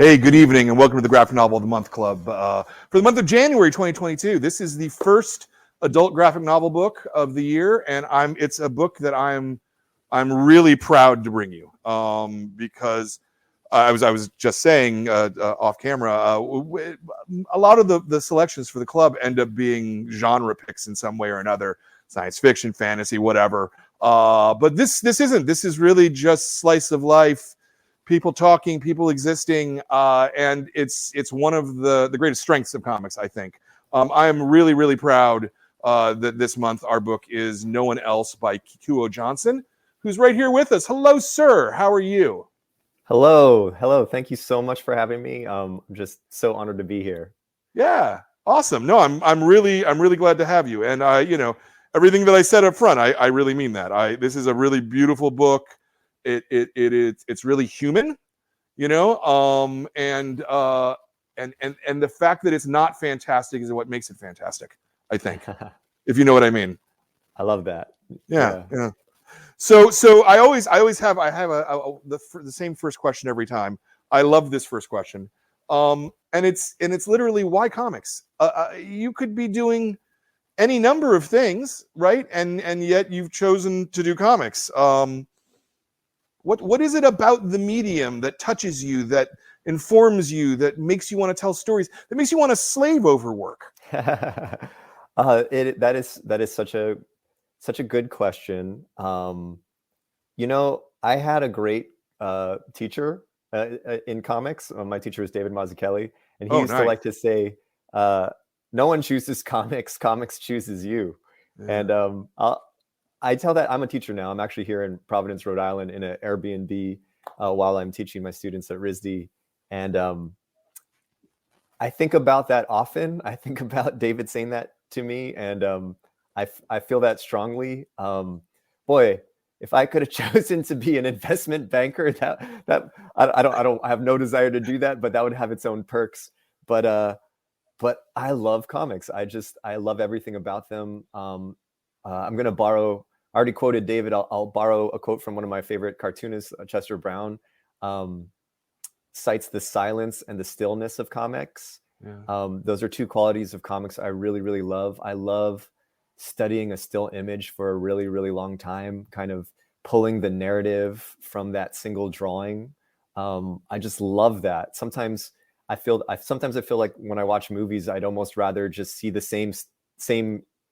Hey, good evening, and welcome to the Graphic Novel of the Month Club. For the month of January 2022, this is the first adult graphic novel book of the year, and it's a book that I'm really proud to bring you because I was just saying off camera, a lot of the selections for the club end up being genre picks in some way or another, science fiction, fantasy, whatever. But this isn't. This is really just slice of life. People talking, people existing, and it's one of the greatest strengths of comics, I think. I am really, really proud that this month our book is No One Else by KIKUO Johnson, who's right here with us. Hello, sir. How are you? Hello. Thank you so much for having me. I'm just so honored to be here. Yeah, awesome. No, I'm really glad to have you. And everything that I said up front, I really mean that. This is a really beautiful book. It's really human, and the fact that it's not fantastic is what makes it fantastic, I think, if you know what I mean. I love that. Yeah. So I have the same first question every time. I love this first question, and it's literally, why comics? You could be doing any number of things, right? And yet you've chosen to do comics. What is it about the medium that touches you, that informs you, that makes you want to tell stories, that makes you want to slave over work? That is such a good question. I had a great teacher in comics. My teacher was David Mazzucchelli, and he used to like to say, "No one chooses comics; comics chooses you." Yeah. And I tell that I'm a teacher now. I'm actually here in Providence, Rhode Island, in an Airbnb while I'm teaching my students at RISD. And I think about that often. I think about David saying that to me, and I feel that strongly. Boy, if I could have chosen to be an investment banker, that I have no desire to do that, but that would have its own perks. But I love comics. I love everything about them. I'm going to borrow. I already quoted David. I'll borrow a quote from one of my favorite cartoonists, Chester Brown. Cites the silence and the stillness of comics. Yeah. Those are two qualities of comics I really, really love. I love studying a still image for a really, really long time, kind of pulling the narrative from that single drawing. I just love that. Sometimes I feel like when I watch movies, I'd almost rather just see the same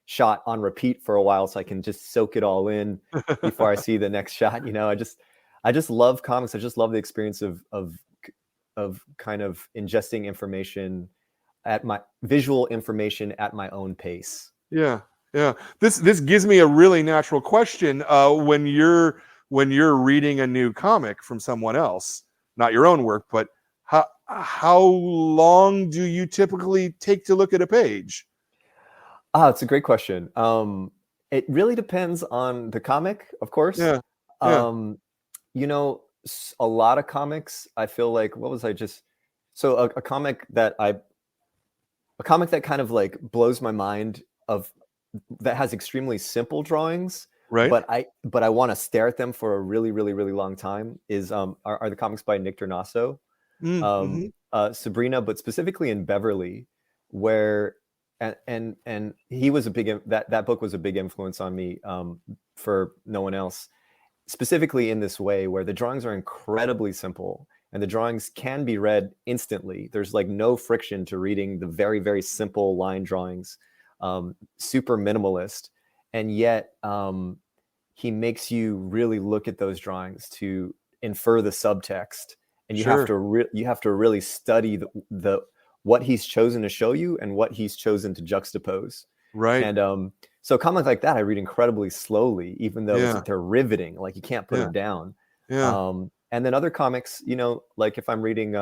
shot on repeat for a while so I can just soak it all in before I see the next shot. I just love comics. I just love the experience of kind of ingesting information visual information at my own pace. Yeah. This gives me a really natural question. When you're reading a new comic from someone else, not your own work, but how long do you typically take to look at a page? It's a great question. It really depends on the comic, of course. Yeah. A lot of comics, I feel like, a comic that kind of like blows my mind, that has extremely simple drawings, right? But I want to stare at them for a really, really, really long time are the comics by Nick Dornasso, Sabrina, but specifically in Beverly, where and he was that book was a big influence on me for No One Else, specifically in this way where the drawings are incredibly simple and the drawings can be read instantly. There's like no friction to reading the very, very simple line drawings, super minimalist, and yet he makes you really look at those drawings to infer the subtext, and you have to really study the what he's chosen to show you and what he's chosen to juxtapose. Right. And so comics like that I read incredibly slowly, even though they're riveting, like you can't put them down. Yeah. And then other comics, like if I'm reading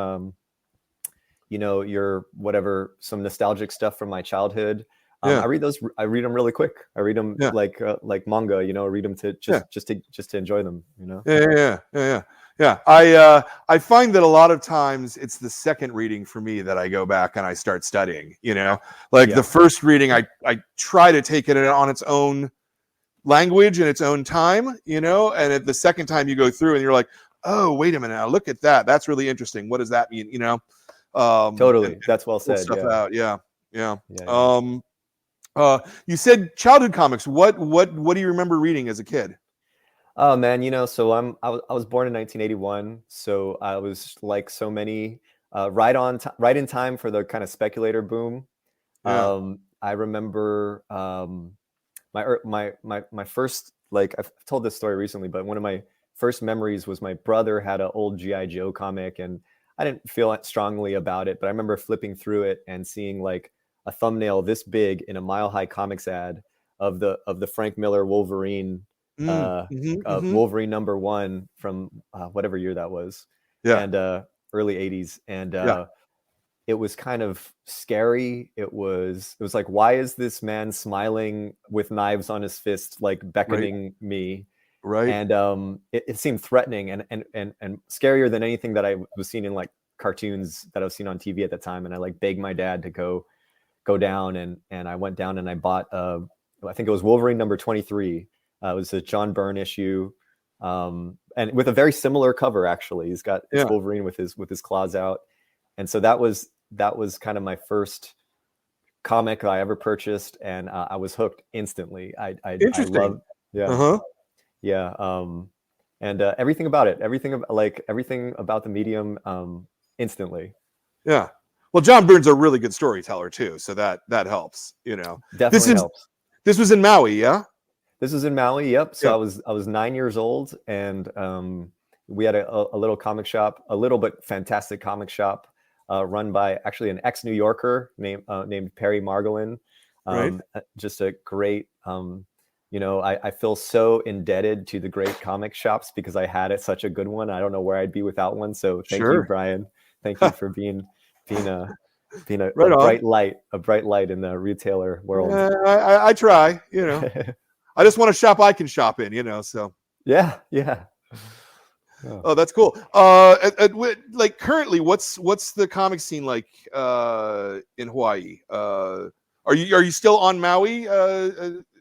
some nostalgic stuff from my childhood, I read them really quick. I read them like manga, read them to just to enjoy them, Yeah. I find that a lot of times it's the second reading for me that I go back and I start studying, the first reading, I try to take it on its own language and its own time, and at the second time you go through and you're like, oh, wait a minute, now look at that. That's really interesting. What does that mean? You know, Totally. and That's well pull said. stuff Yeah. out. Yeah, yeah. Yeah. You said childhood comics. What do you remember reading as a kid? Oh man, so I was born in 1981, so I was like so many, right in time for the kind of speculator boom. Yeah. I remember my first, like, I've told this story recently, but one of my first memories was my brother had an old GI Joe comic, and I didn't feel strongly about it, but I remember flipping through it and seeing like a thumbnail this big in a Mile High Comics ad of the Frank Miller Wolverine, Mm-hmm. Wolverine #1 from whatever year that was, Yeah. and early 80s, and Yeah. it was kind of scary. It was like, why is this man smiling with knives on his fist, like beckoning me? Right. And it seemed threatening and scarier than anything that I was seeing in like cartoons that I was seeing on TV at the time. And I like begged my dad to go down, and I went down and I bought I think it was Wolverine #23. It was a John Byrne issue, and with a very similar cover actually. He's got it's Wolverine with his claws out, and so that was kind of my first comic I ever purchased, and I was hooked instantly. I loved, and everything about it, everything about the medium, instantly. Yeah. Well, John Byrne's a really good storyteller too, so that helps. You know, Definitely helps. This was in Maui, yeah. This was in Maui. Yep. So I was 9 years old, and we had a little comic shop, a little but fantastic comic shop, run by actually an ex-New Yorker named Perry Margolin. Just a great, I feel so indebted to the great comic shops because I had such a good one. I don't know where I'd be without one. So thank you, Brian. Thank you for being a bright light in the retailer world. I try, you know. I just want a shop I can shop in, you know. So yeah. Oh, that's cool. Like currently, what's the comic scene like in Hawaii? Are you still on Maui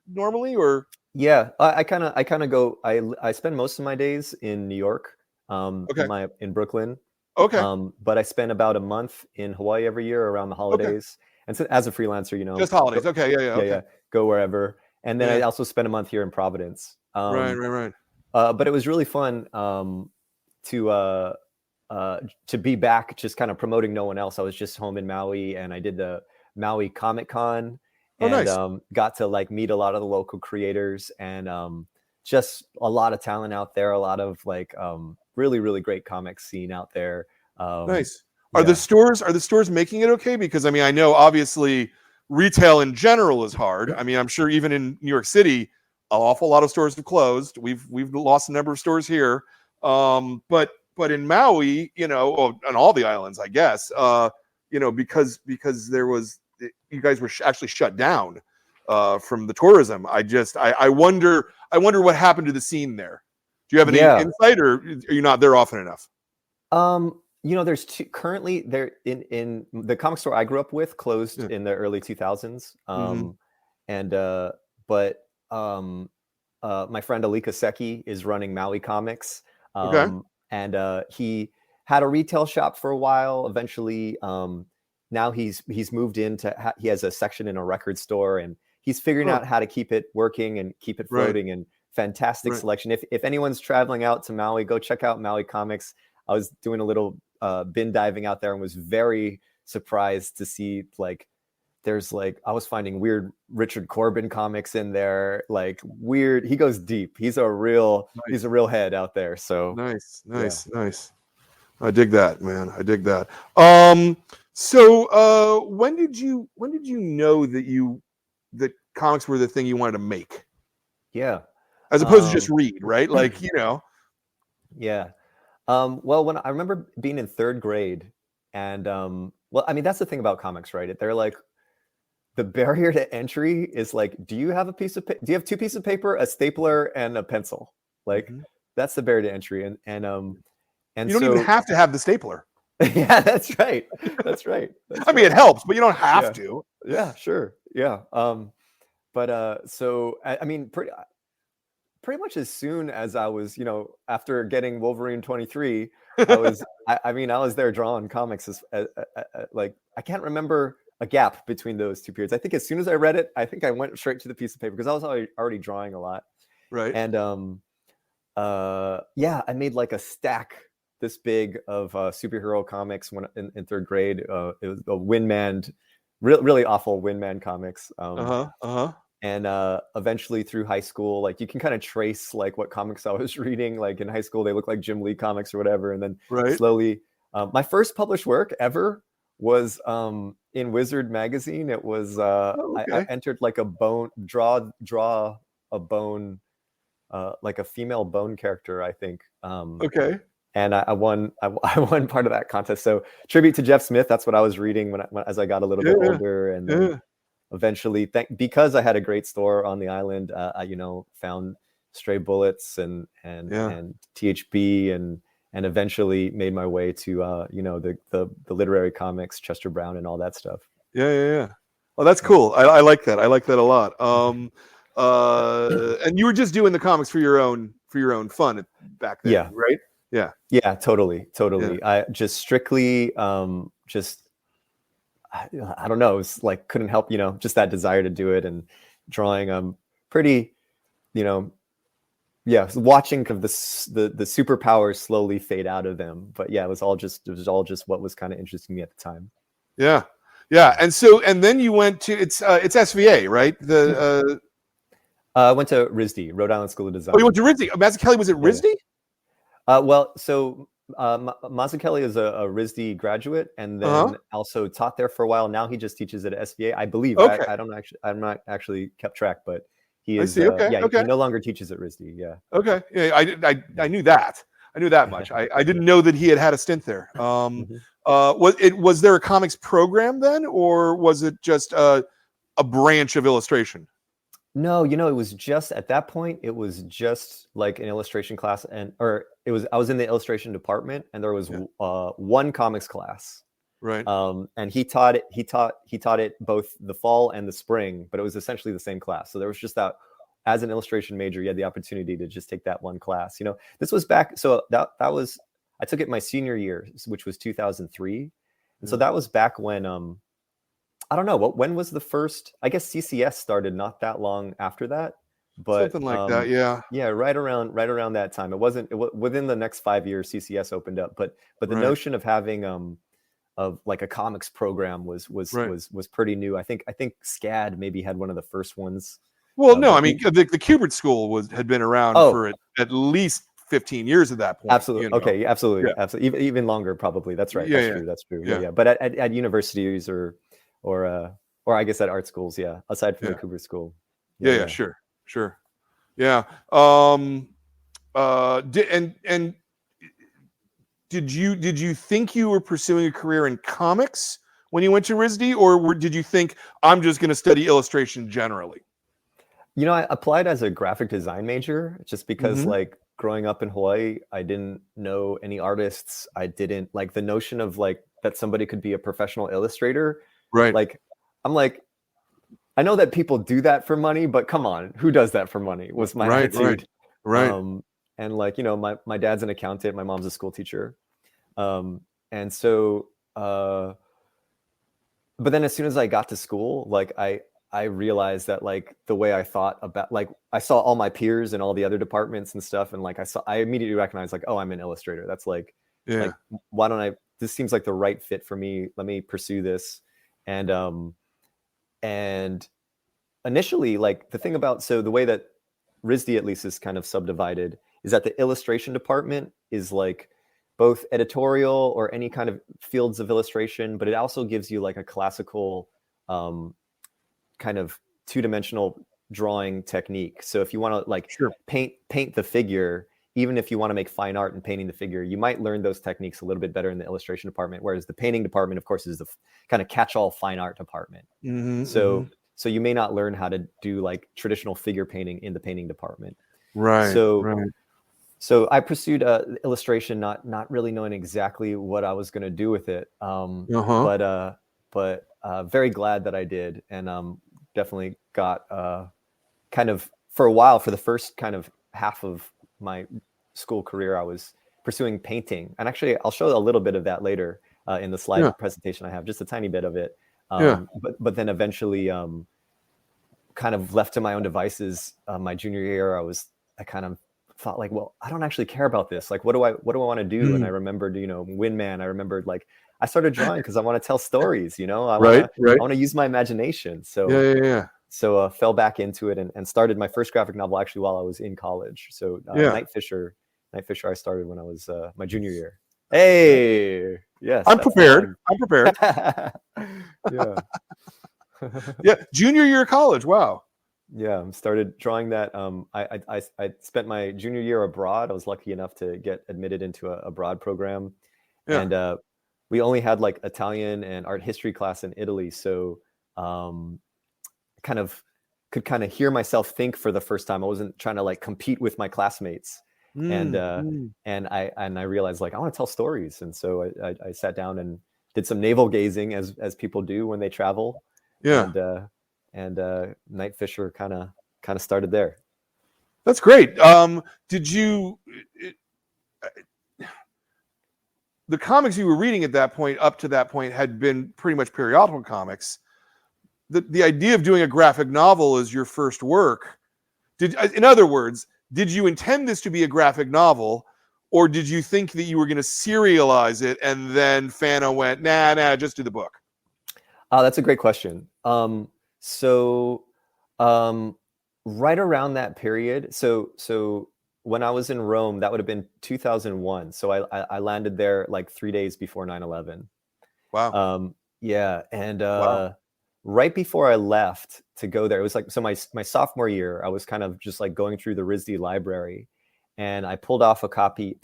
normally, or? Yeah, I kind of go. I spend most of my days in New York, in Brooklyn. Okay. But I spend about a month in Hawaii every year around the holidays. And so as a freelancer, just holidays. Okay. Yeah. Go wherever. And then I also spend a month here in Providence. Right. But it was really fun to be back, just kind of promoting no one else. I was just home in Maui, and I did the Maui Comic Con, and got to like meet a lot of the local creators, and just a lot of talent out there, a lot of like really, really great comic scene out there. Nice. Are the stores making it okay? Because I mean, I know obviously retail in general is hard. I mean, I'm sure even in New York City, an awful lot of stores have closed. We've lost a number of stores here. But in Maui, you know, and all the islands, I guess, you know, because you guys were actually shut down from the tourism. I wonder what happened to the scene there. Do you have any insight, or are you not there often enough? You know, there's currently there in the comic store I grew up with closed in the early 2000s. But my friend Alika Seki is running Maui Comics. And he had a retail shop for a while. Eventually, now he's moved into, he has a section in a record store, and he's figuring out how to keep it working and keep it floating. And fantastic selection. If anyone's traveling out to Maui, go check out Maui Comics. I was doing a little bin diving out there and was very surprised to see like there's like, I was finding weird Richard Corbin comics in there, like weird. He goes deep. He's a real head out there. So nice. I dig that, man. I dig that. So when did you know that comics were the thing you wanted to make? Yeah. As opposed to just read, right? Like, you know. Yeah. Well, when I remember being in 3rd grade, and well, I mean, that's the thing about comics, right? They're like, the barrier to entry is like, do you have 2 pieces of paper, a stapler, and a pencil? Like, that's the barrier to entry. And you don't even have to have the stapler. Yeah, that's right. I mean, it helps, but you don't have to. Yeah, sure. Yeah. So I mean, pretty much as soon as I was, after getting Wolverine 23, I mean, I was there drawing comics like, I can't remember a gap between those two periods. I think as soon as I read it, I think I went straight to the piece of paper because I was already drawing a lot. Right. And yeah, I made like a stack this big of superhero comics when in third grade. It was a Windman, really awful Windman comics. And eventually through high school, like you can kind of trace like what comics I was reading. Like in high school, they look like Jim Lee comics or whatever. And then slowly, my first published work ever was in Wizard magazine. It was I entered like a bone draw a bone, like a female bone character, I think. And I won part of that contest. So tribute to Jeff Smith. That's what I was reading as I got a little bit older, and then eventually, because I had a great store on the island, I found Stray Bullets and THB and eventually made my way to the literary comics, Chester Brown and all that stuff. Yeah. Oh, that's cool. I like that. I like that a lot. And you were just doing the comics for your own fun back then, right? Yeah, totally. I just strictly I don't know, it's like couldn't help, just that desire to do it, and drawing pretty, watching kind of the superpowers slowly fade out of them. But yeah, it was all just what was kind of interesting to me at the time. Yeah. And then you went to it's SVA, right? I went to RISD, Rhode Island School of Design. Oh, you went to RISD. Mazzucchelli was at RISD? Well, so Mazzucchelli is a RISD graduate, and then also taught there for a while. Now he just teaches at SVA, I believe. Okay. I'm not actually kept track, but he is. I see. He no longer teaches at RISD. Yeah. Okay. Yeah, I knew that. I knew that much. I didn't know that he had a stint there. Was there a comics program then, or was it just a branch of illustration? No, it was just at that point, it was just like an illustration class, I was in the illustration department, and there was one comics class. Right. And he taught it both the fall and the spring, but it was essentially the same class. So there was just that, as an illustration major, you had the opportunity to just take that one class. This was back, so that was, I took it my senior year, which was 2003. And so that was back when I don't know when was the first, I guess CCS started not that long after that, but something like that. Yeah, right around that time. It was within the next 5 years CCS opened up, but the notion of having of like a comics program was pretty new. I think SCAD maybe had one of the first ones. Well, no, I mean the Kubert School had been around for at least 15 years at that point. Absolutely. Okay. Absolutely. Even longer, probably. That's right. That's true. Yeah. But at universities or I guess at art schools, aside from the Kubert School. Sure. Yeah. Did you think you were pursuing a career in comics when you went to RISD, or did you think I'm just going to study illustration generally? I applied as a graphic design major just because like growing up in Hawaii, I didn't know any artists. I didn't like the notion of like that somebody could be a professional illustrator. Right. Like, I'm like, I know that people do that for money, but come on, who does that for money? Was my attitude. Right. And like, my dad's an accountant, my mom's a school teacher. And so, but then as soon as I got to school, like I realized that like the way I thought about, like I saw all my peers in all the other departments and stuff. And like, I immediately recognized like, oh, I'm an illustrator. That's like, why don't this seems like the right fit for me. Let me pursue this. And initially, like the thing about, so the way that RISD at least is kind of subdivided is that the illustration department is like both editorial or any kind of fields of illustration, but it also gives you like a classical kind of two-dimensional drawing technique. So if you want to like paint the figure, even if you want to make fine art in painting the figure, you might learn those techniques a little bit better in the illustration department, whereas the painting department, of course, is the kind of catch-all fine art department. So you may not learn how to do like traditional figure painting in the painting department. Right. So I pursued illustration, not really knowing exactly what I was going to do with it. But very glad that I did, and definitely got kind of for a while, for the first kind of half of my school career, I was pursuing painting. And actually, I'll show a little bit of that later in the slide presentation I have, just a tiny bit of it. But then eventually, kind of left to my own devices, my junior year, I kind of thought like, well, I don't actually care about this. Like, what do I want to do? And I remembered, Windman. I remembered like, I started drawing because I want to tell stories, I want to use my imagination. So so fell back into it and started my first graphic novel actually while I was in college. So Night Fisher I started when I was my junior year. Hey, yes. I'm prepared. Yeah. Yeah, junior year of college. Wow. Yeah, started drawing that. I spent my junior year abroad. I was lucky enough to get admitted into a abroad program, and we only had like Italian and art history class in Italy. So could kind of hear myself think for the first time. I wasn't trying to like compete with my classmates, and I realized like I want to tell stories, and so I sat down and did some navel gazing as people do when they travel. And Night Fisher kind of started there. That's great. Did you the comics you were reading at that point, up to that point, had been pretty much periodical comics. The idea of doing a graphic novel as your first work, in other words, did you intend this to be a graphic novel, or did you think that you were going to serialize it and then Fana went, nah, just do the book? That's a great question. So right around that period, so when I was in Rome, that would have been 2001. So I landed there like 3 days before 9/11. Wow. Yeah, and right before I left to go there, it was like, so my sophomore year, I was kind of just like going through the RISD library, and I pulled out a copy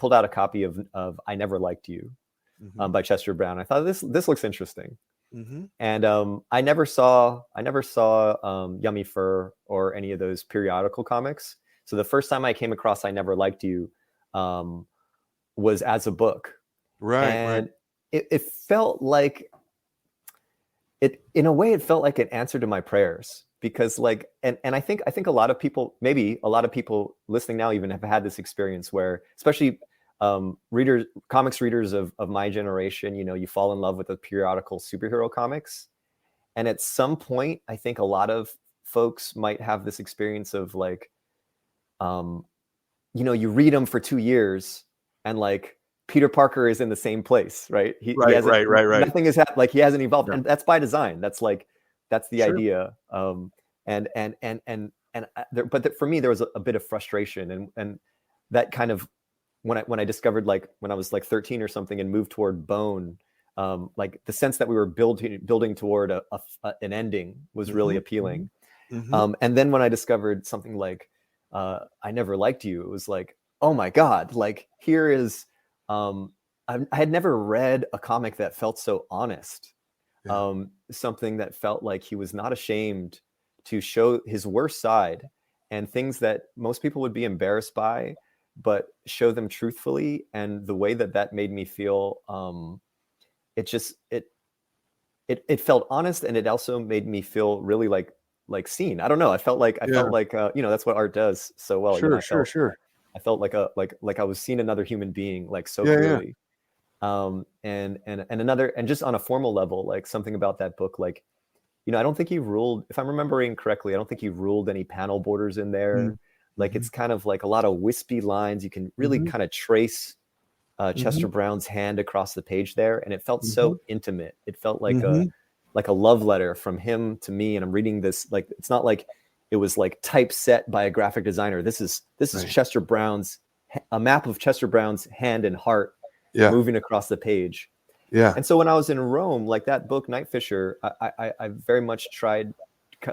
of I Never Liked You by Chester Brown. I thought this looks interesting. And I never saw Yummy Fur or any of those periodical comics. So the first time I came across I Never Liked You was as a book. And it felt like in a way, it felt like an answer to my prayers, because like, and I think a lot of people, maybe a lot of people listening now even have had this experience where, especially comics readers of my generation, you fall in love with the periodical superhero comics. And at some point, I think a lot of folks might have this experience of like, you read them for 2 years and like Peter Parker is in the same place, right? Right. Nothing is like he hasn't evolved, and that's by design. That's the idea. But for me, there was a bit of frustration, and that kind of, when I discovered, like when I was like 13 or something and moved toward Bone, like the sense that we were building toward an ending was really appealing. And then when I discovered something like I Never Liked You, it was like, oh my God, like here is, I had never read a comic that felt so honest. Something that felt like he was not ashamed to show his worst side and things that most people would be embarrassed by, but show them truthfully. And the way that made me feel, it felt honest, and it also made me feel really like seen. I don't know. I felt like that's what art does so well. Sure. I felt like I was seeing another human being like so clearly. And just on a formal level, like something about that book, like, I don't think he ruled, if I'm remembering correctly, I don't think he ruled any panel borders in there. Like it's kind of like a lot of wispy lines. You can really kind of trace Chester Brown's hand across the page there, and it felt so intimate. It felt like a love letter from him to me. And I'm reading this, like, it's not like it was like typeset by a graphic designer. This is Chester Brown's, a map of Chester Brown's hand and heart moving across the page. And so when I was in Rome, like that book, Night Fisher, I very much tried,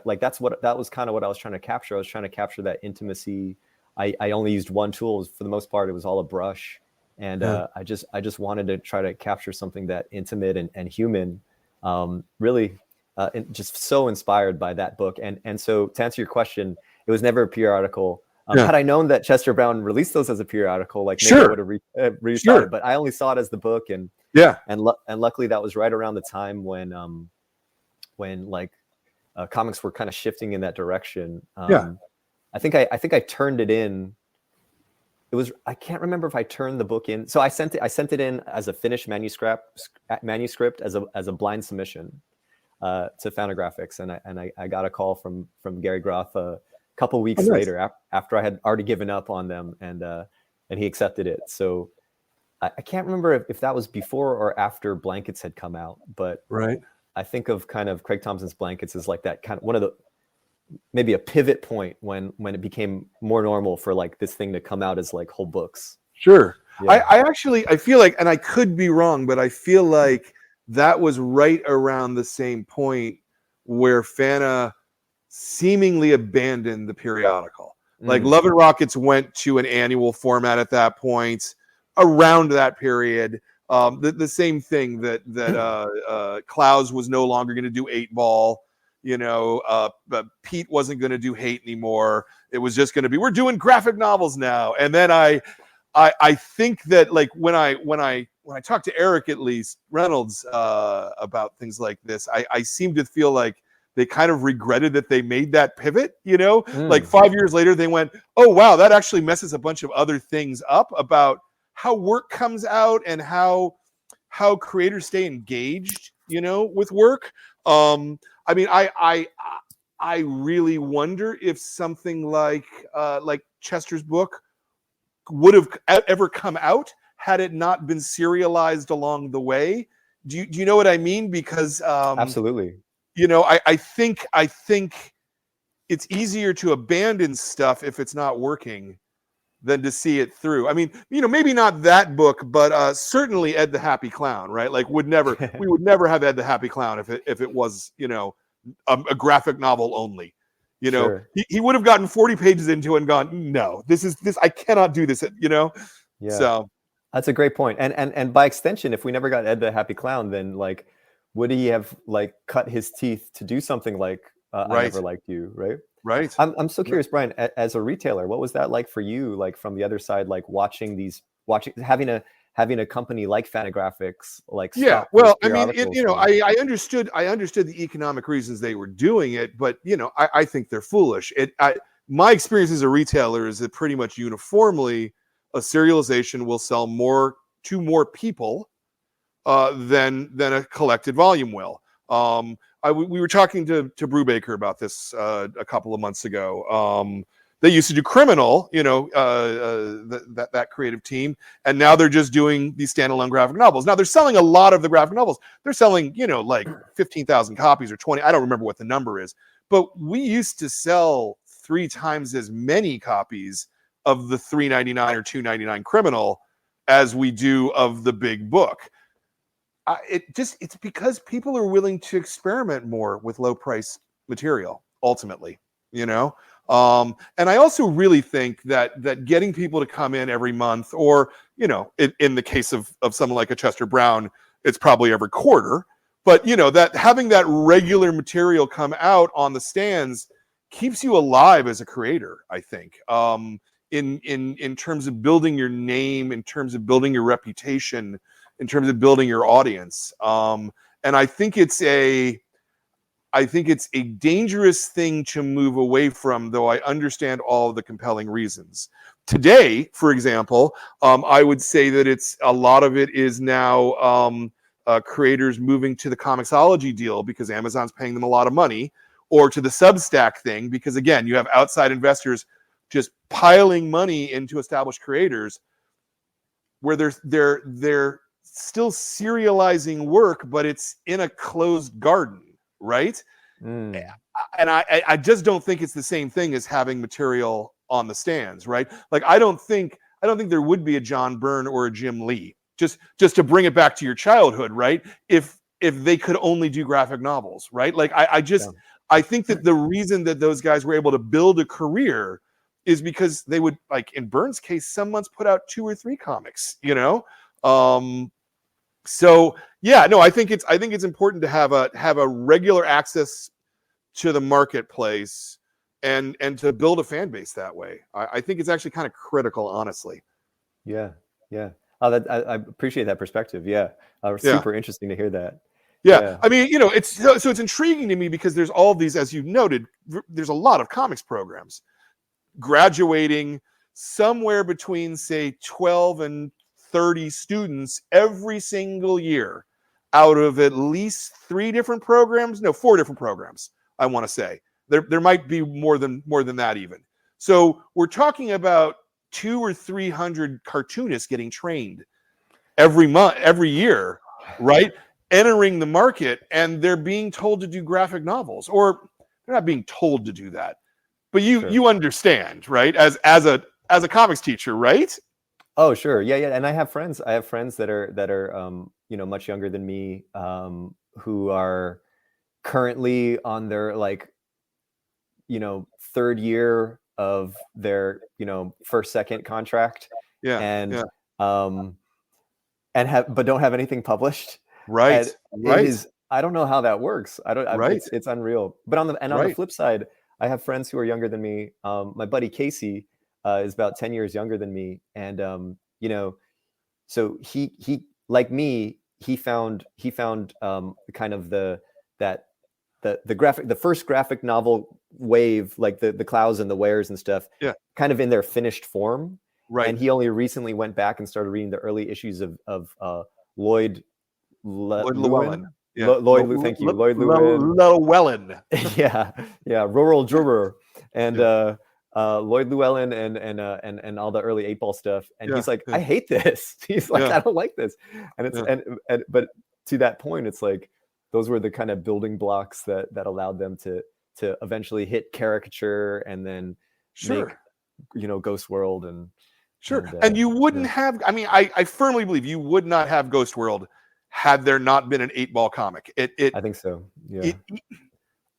like that was kind of what I was trying to capture. I was trying to capture that intimacy. I only used one tool. For the most part, it was all a brush. And I just wanted to try to capture something that intimate and human, really just so inspired by that book. And so to answer your question, it was never a periodical. Had I known that Chester Brown released those as a periodical, like maybe I would have restarted, but I only saw it as the book. And luckily that was right around the time when like comics were kind of shifting in that direction. I think I turned it in I can't remember if I turned the book in. So I sent it in as a finished manuscript as a blind submission to Fantagraphics, and I got a call from Gary Groth a couple weeks later after I had already given up on them, and he accepted it. So I can't remember if that was before or after Blankets had come out, but I think of kind of Craig Thompson's Blankets as like that kind of one of the, maybe a pivot point when it became more normal for like this thing to come out as like whole books. Sure. Yeah. I feel like, and I could be wrong, but I feel like that was right around the same point where Fana seemingly abandoned the periodical. Like Love and Rockets went to an annual format at that point. Around that period, the same thing that Klaus was no longer going to do 8-ball. You know, Pete wasn't going to do Hate anymore. It was just going to be, we're doing graphic novels now. And then I think that like when I talk to Eric, at least Reynolds, about things like this, I seem to feel like they kind of regretted that they made that pivot. You know, like 5 years later, they went, oh wow, that actually messes a bunch of other things up about how work comes out and how creators stay engaged, you know, with work. I mean, I really wonder if something like Chester's book would have ever come out had it not been serialized along the way. Do you know what I mean? Because absolutely, you know, I think it's easier to abandon stuff if it's not working than to see it through. I mean, you know, maybe not that book, but certainly Ed the Happy Clown, right? Like we would never have Ed the Happy Clown if it was, you know, a graphic novel only. You know, sure. he would have gotten 40 pages into it and gone, no, this I cannot do this, you know? Yeah. So that's a great point. And by extension, if we never got Ed the Happy Clown, then like, would he have like cut his teeth to do something like I Never Liked You, right? Right. I'm so curious, Brian, as a retailer, what was that like for you? Like from the other side, like having a company like Fantagraphics, like yeah. Well, I mean, you know, I understood the economic reasons they were doing it, but you know, I think they're foolish. My experience as a retailer is that pretty much uniformly, a serialization will sell more to more people than a collected volume will. We were talking to Brubaker about this a couple of months ago. They used to do Criminal, you know, that creative team, and now they're just doing these standalone graphic novels. Now they're selling a lot of the graphic novels. They're selling, you know, like 15,000 copies or 20. I don't remember what the number is, but we used to sell 3 times as many copies of the $3.99 or $2.99 Criminal as we do of the big book. It's because people are willing to experiment more with low price material ultimately, you know? And I also really think that getting people to come in every month, or, you know, in the case of someone like a Chester Brown, it's probably every quarter, but you know, that having that regular material come out on the stands keeps you alive as a creator, I think, in terms of building your name, in terms of building your reputation, in terms of building your audience. And I think it's a dangerous thing to move away from, though I understand all of the compelling reasons. Today, for example, I would say that a lot of it is now creators moving to the Comixology deal because Amazon's paying them a lot of money, or to the Substack thing, because again, you have outside investors just piling money into established creators, where they're still serializing work, but it's in a closed garden, right? And I just don't think it's the same thing as having material on the stands, right? Like I don't think there would be a John Byrne or a Jim Lee, just to bring it back to your childhood, right? If they could only do graphic novels, right? Like I think that the reason that those guys were able to build a career is because they would, like in Byrne's case, some months put out 2 or 3 comics, you know? So yeah, no, I think it's important to have a regular access to the marketplace and to build a fan base that way. I think it's actually kind of critical, honestly. Yeah. Oh, I appreciate that perspective. Yeah. Super interesting to hear that. Yeah. I mean, you know, it's intriguing to me because there's all these, as you noted, there's a lot of comics programs graduating somewhere between, say, 12 and 30 students every single year out of at least 4 different programs, I want to say. There might be more than that even. So we're talking about 200 or 300 cartoonists getting trained every year, right? Entering the market, and they're being told to do graphic novels, or they're not being told to do that, but you understand, right? As a comics teacher, right? Oh, sure. Yeah. And I have friends that are much younger than me, who are currently on their third year of their first, second contract. And but don't have anything published. Right. And it is, I don't know how that works. It's unreal. But on the flip side, I have friends who are younger than me. My buddy Casey is about 10 years younger than me. And so he like me, he found kind of the first graphic novel wave, like the Clouds and the Wares and stuff, kind of in their finished form. Right. And he only recently went back and started reading the early issues of Lloyd Llewellyn. Thank you, Lloyd Llewellyn. yeah, Rural Juror, and Lloyd Llewellyn and all the early 8-ball stuff. And he's like, I hate this. He's like, I don't like this. And it's and but to that point, it's like those were the kind of building blocks that allowed them to eventually hit caricature and then make Ghost World and. And you wouldn't have, I mean, I firmly believe you would not have Ghost World had there not been an 8-ball comic. I think so. Yeah.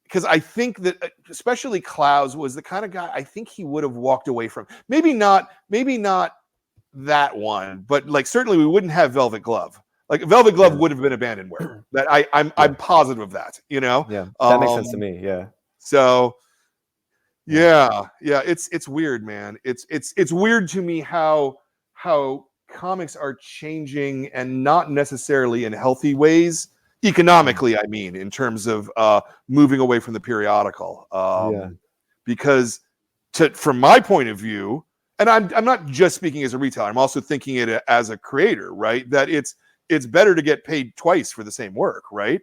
Because I think that especially Clouds was the kind of guy I think he would have walked away from. Maybe not that one, but like certainly we wouldn't have Velvet Glove. Like Velvet Glove would have been abandonware. That I'm positive of that. Yeah, that makes sense to me. Yeah. So. Yeah, it's weird, man. It's weird to me how comics are changing, and not necessarily in healthy ways, economically. I mean, in terms of moving away from the periodical. Because from my point of view, and I'm not just speaking as a retailer, I'm also thinking it as a creator, right? That it's better to get paid twice for the same work, right?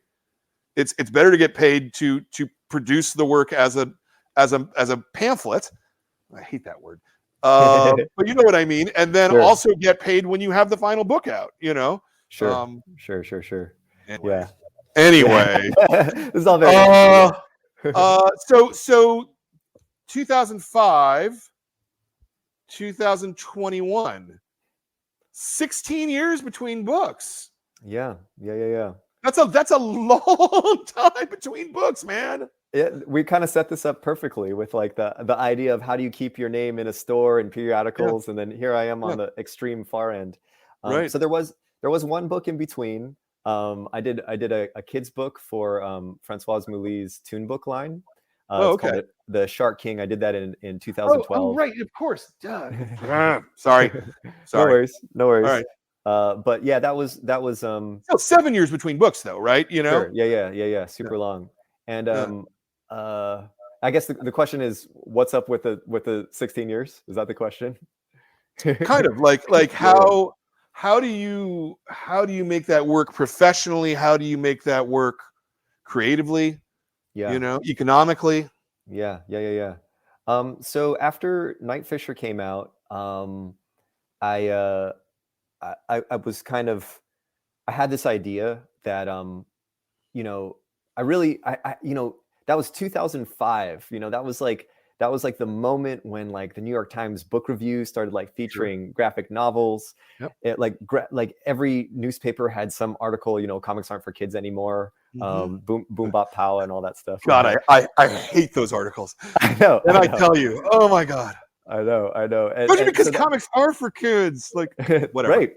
It's better to get paid to produce the work as a pamphlet. I hate that word. But you know what I mean. And then also get paid when you have the final book out, Sure. Anyway. This is all very so 2005, 2021, 16 years between books. Yeah. That's a long time between books, man. Yeah, we kind of set this up perfectly with like the idea of how do you keep your name in a store and periodicals, and then here I am on the extreme far end. So there was one book in between. I did a kid's book for Francoise Mouly's Toon Book line. It's called The Shark King. I did that in 2012. Oh, right, of course. Sorry. No worries. All right. But yeah, that was still 7 years between books though, right? Sure. Yeah. Super long. And I guess the question is, what's up with the 16 years? Is that the question? Kind of like how do you make that work professionally? How do you make that work creatively? Economically? Yeah. So after Night Fisher came out, I was kind of, I had this idea that that was 2005. That was like the moment when like the New York Times book review started like featuring graphic novels. It like every newspaper had some article, comics aren't for kids anymore. Boom Bop Pow and all that stuff. God, I hate those articles. I know. And I tell you, oh my God. I know. Especially because comics are for kids. Like whatever.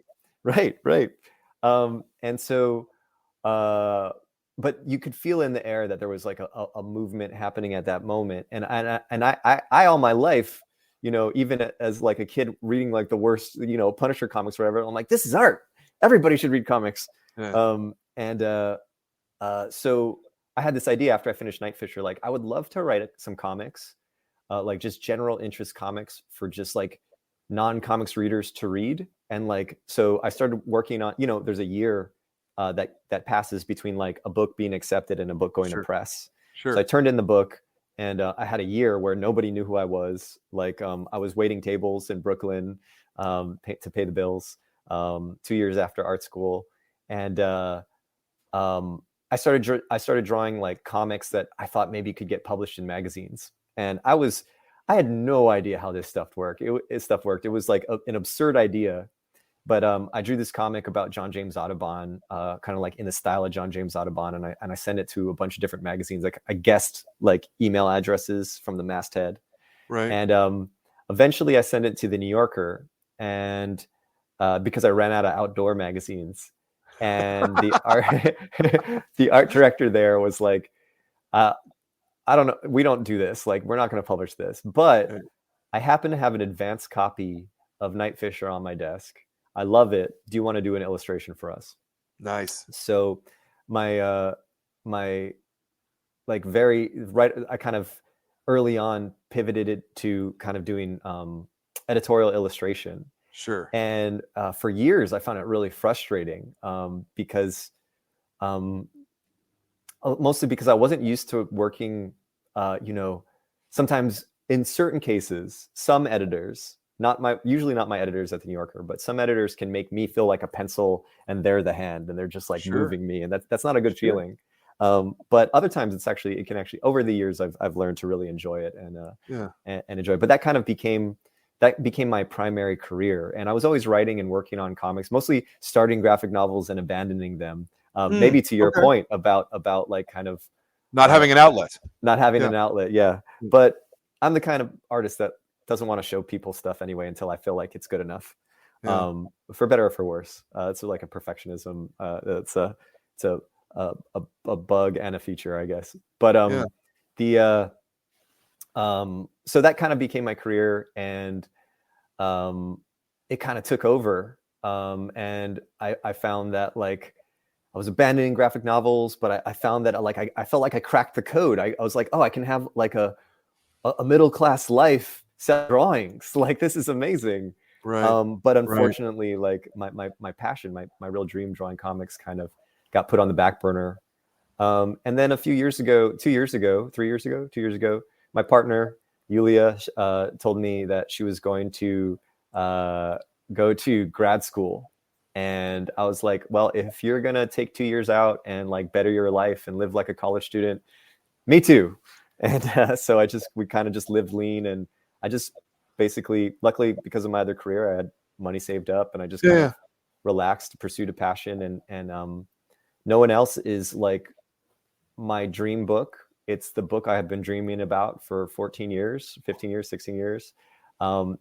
Right. And so but you could feel in the air that there was like a movement happening at that moment. And I all my life, even as like a kid reading like the worst, Punisher comics or whatever, I'm like, this is art. Everybody should read comics. So I had this idea after I finished Night Fisher, like I would love to write some comics, like just general interest comics for just like non-comics readers to read. And like, so I started working on, there's a year that passes between like a book being accepted and a book going to press. Sure. So I turned in the book, and I had a year where nobody knew who I was. Like I was waiting tables in Brooklyn to pay the bills 2 years after art school. And I started drawing like comics that I thought maybe could get published in magazines. And I had no idea how this stuff worked. It was like an absurd idea. But I drew this comic about John James Audubon, kind of like in the style of John James Audubon, and I sent it to a bunch of different magazines. Like I guessed like email addresses from the masthead, right? And eventually I sent it to the New Yorker, and because I ran out of outdoor magazines, and the art director there was like, I don't know, we don't do this. Like we're not going to publish this, but I happen to have an advanced copy of Night Fisher on my desk. I love it. Do you want to do an illustration for us? Nice. So my like I kind of early on pivoted it to kind of doing editorial illustration. Sure. And for years I found it really frustrating because mostly because I wasn't used to working, sometimes in certain cases, some editors, usually not my editors at the New Yorker, but some editors can make me feel like a pencil and they're the hand and they're just like moving me. And that's not a good feeling. But other times it can actually, over the years, I've learned to really enjoy it and enjoy it. But that kind of became my primary career. And I was always writing and working on comics, mostly starting graphic novels and abandoning them. Maybe to your point about like kind of not having an outlet. Not having an outlet. Yeah. But I'm the kind of artist that doesn't want to show people stuff anyway until I feel like it's good enough, for better or for worse. It's like a perfectionism. It's a bug and a feature, I guess. But so that kind of became my career, and it kind of took over. And I found that like I was abandoning graphic novels, but I found that like I felt like I cracked the code. I was like, oh, I can have like a middle-class life set drawings. Like this is amazing. Right. But unfortunately, like my passion, my real dream, drawing comics, kind of got put on the back burner. And then 2 years ago, my partner Yulia told me that she was going to go to grad school. And I was like, well, if you're gonna take 2 years out and like better your life and live like a college student, me too. And so we kind of just lived lean, and I just basically, luckily because of my other career, I had money saved up, and I just kind of relaxed, pursued a passion, and no one else is like my dream book. It's the book I have been dreaming about for 15 years, 16 years.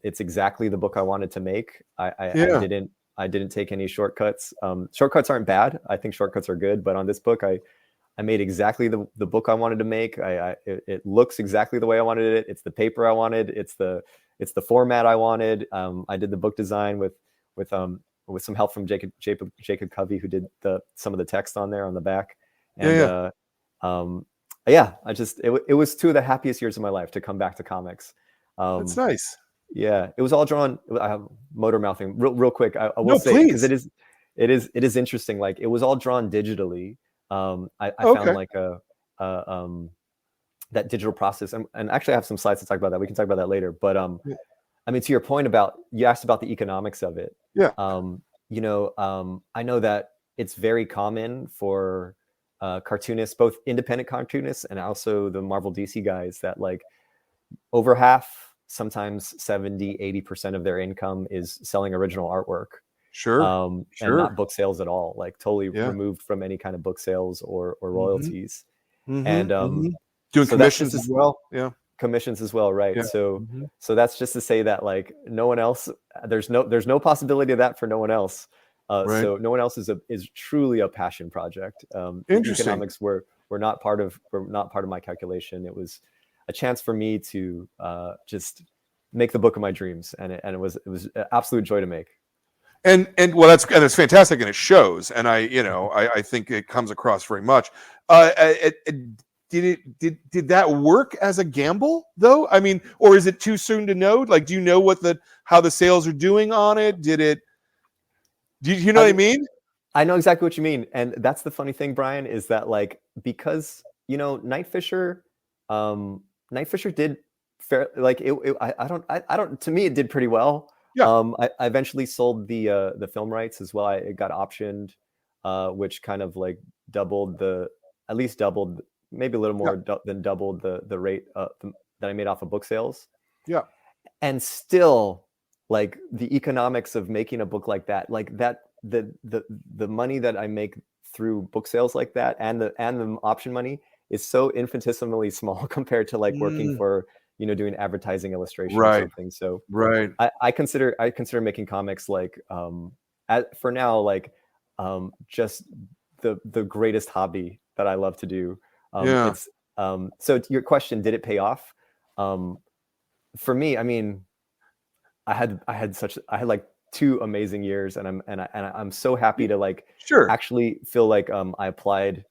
It's exactly the book I wanted to make. I didn't take any shortcuts. Shortcuts aren't bad. I think shortcuts are good, but on this book, I made exactly the book I wanted to make. It looks exactly the way I wanted it. It's the paper I wanted. It's the format I wanted. I did the book design with some help from Jacob Covey, who did some of the text on there on the back. And it was 2 of the happiest years of my life to come back to comics. That's nice. Yeah, it was all drawn. I have motor mouthing real quick. I will say, because it is interesting. Like it was all drawn digitally. I found like that digital process, and actually I have some slides to talk about that. We can talk about that later. But I mean, to your point you asked about the economics of it. Yeah. I know that it's very common for cartoonists, both independent cartoonists and also the Marvel DC guys, that like over half, sometimes 70-80% of their income is selling original artwork. Sure. And not book sales at all, like totally removed from any kind of book sales or royalties. And doing commissions as well. Yeah. Commissions as well, right? Yeah. So that's just to say that like no one else, there's no possibility of that for no one else. So no one else is truly a passion project. Interesting. Economics were not part of my calculation. It was a chance for me to just make the book of my dreams, and it was an absolute joy to make. And it's fantastic, and it shows. And I think it comes across very much. did that work as a gamble though? I mean, or is it too soon to know? Like, do you know how the sales are doing on it? Do you know what I mean? I know exactly what you mean. And that's the funny thing, Brian, is that like, because, you know, Night Fisher did like I don't, to me, it did pretty well. Yeah. I eventually sold the film rights as well. It got optioned, which kind of like at least doubled, maybe a little more than doubled the rate that I made off of book sales. Yeah. And still, like, the economics of making a book like that, like that, the money that I make through book sales like that, and the option money, is so infinitesimally small compared to like working for, you know, doing advertising illustration or something. So I consider making comics like for now, like just the greatest hobby that I love to do. It's so to your question, did it pay off? For me, I mean, I had like 2 amazing years, and I'm so happy to like actually feel like I applied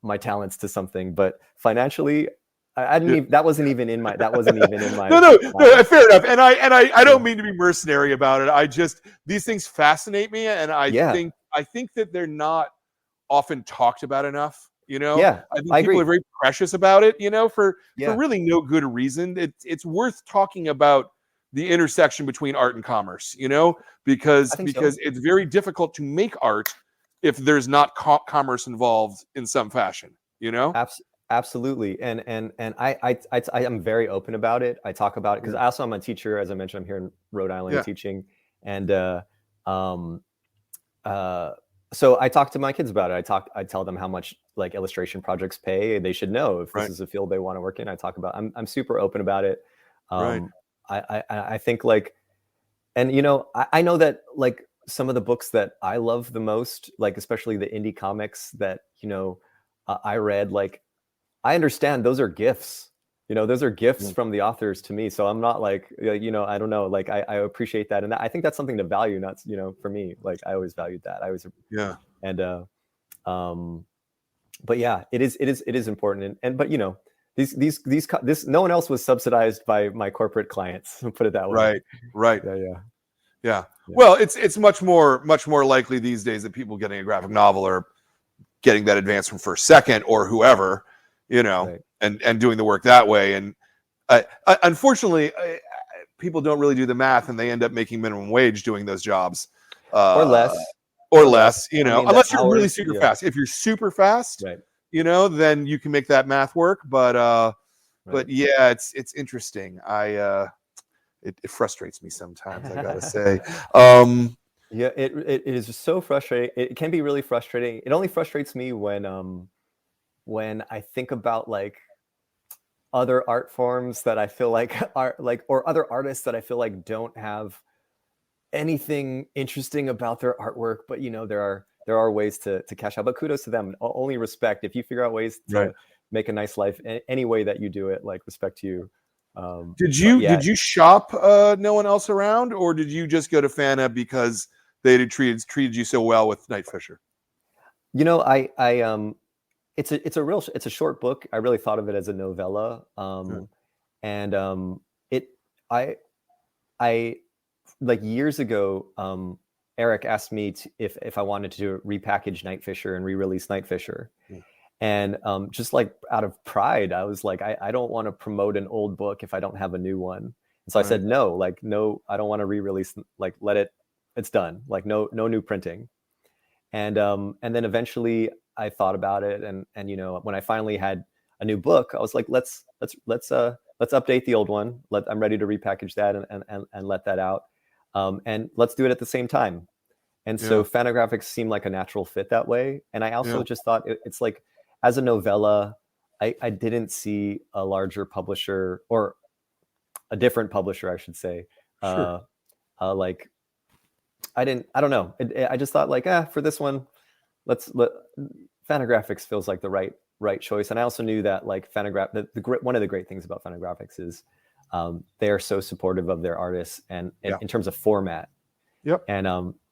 my talents to something. But financially, I didn't even, that wasn't even in my no, fair enough. And I don't mean to be mercenary about it. These things fascinate me, and I think that they're not often talked about enough. You know, I think people are very precious about it, you know, for really no good reason. It's worth talking about the intersection between art and commerce, you know, because it's very difficult to make art if there's not commerce involved in some fashion, you know? Absolutely. And I am very open about it. I talk about it because I also am a teacher. As I mentioned, I'm here in Rhode Island teaching. And so I talk to my kids about it. I tell them how much like illustration projects pay. They should know if this is a field they want to work in. I talk about, I'm super open about it. I think like, and you know, I know that like some of the books that I love the most, like especially the indie comics that, you know, I read, like, I understand those are gifts, you know, those are gifts from the authors to me. So I'm not like, you know, I don't know, like I appreciate that. And I think that's something to value, not, you know, for me, like I always valued that. I always, and, but yeah, it is important. But you know, this no one else was subsidized by my corporate clients. Put it that way. Right. Yeah. Well, it's much more likely these days that people getting a graphic novel are getting that advance from First Second or whoever, you know, and doing the work that way. And unfortunately, people don't really do the math, and they end up making minimum wage doing those jobs, or less. You know, unless you're really super fast. If you're super fast, you know, then you can make that math work. But yeah, it's interesting. It frustrates me sometimes, I gotta say. Yeah, it is just so frustrating. It can be really frustrating. It only frustrates me when I think about like other art forms that I feel like are like, or other artists that I feel like don't have anything interesting about their artwork, but you know, there are ways to cash out. But kudos to them. Only respect. If you figure out ways to make a nice life any way that you do it, like, respect to you. Did you shop no one else around, or did you just go to Fana because they had treated you so well with Night Fisher? You know, it's a short book. I really thought of it as a novella. And I like years ago, Eric asked me if I wanted to repackage Night Fisher and re-release Night Fisher. And just like out of pride, I was like, I don't want to promote an old book if I don't have a new one. And so I said, no, I don't want to re-release, like, it's done. Like, no new printing. And then eventually I thought about it. And, you know, when I finally had a new book, I was like, let's update the old one. I'm ready to repackage that and let that out. And let's do it at the same time. And so Fantagraphics seemed like a natural fit that way. And I also just thought it's like, as a novella, I didn't see a larger publisher, or a different publisher, I should say. Like, I don't know. I just thought like, for this one, Fantagraphics feels like the right choice. And I also knew that like one of the great things about Fantagraphics is they are so supportive of their artists and in terms of format. And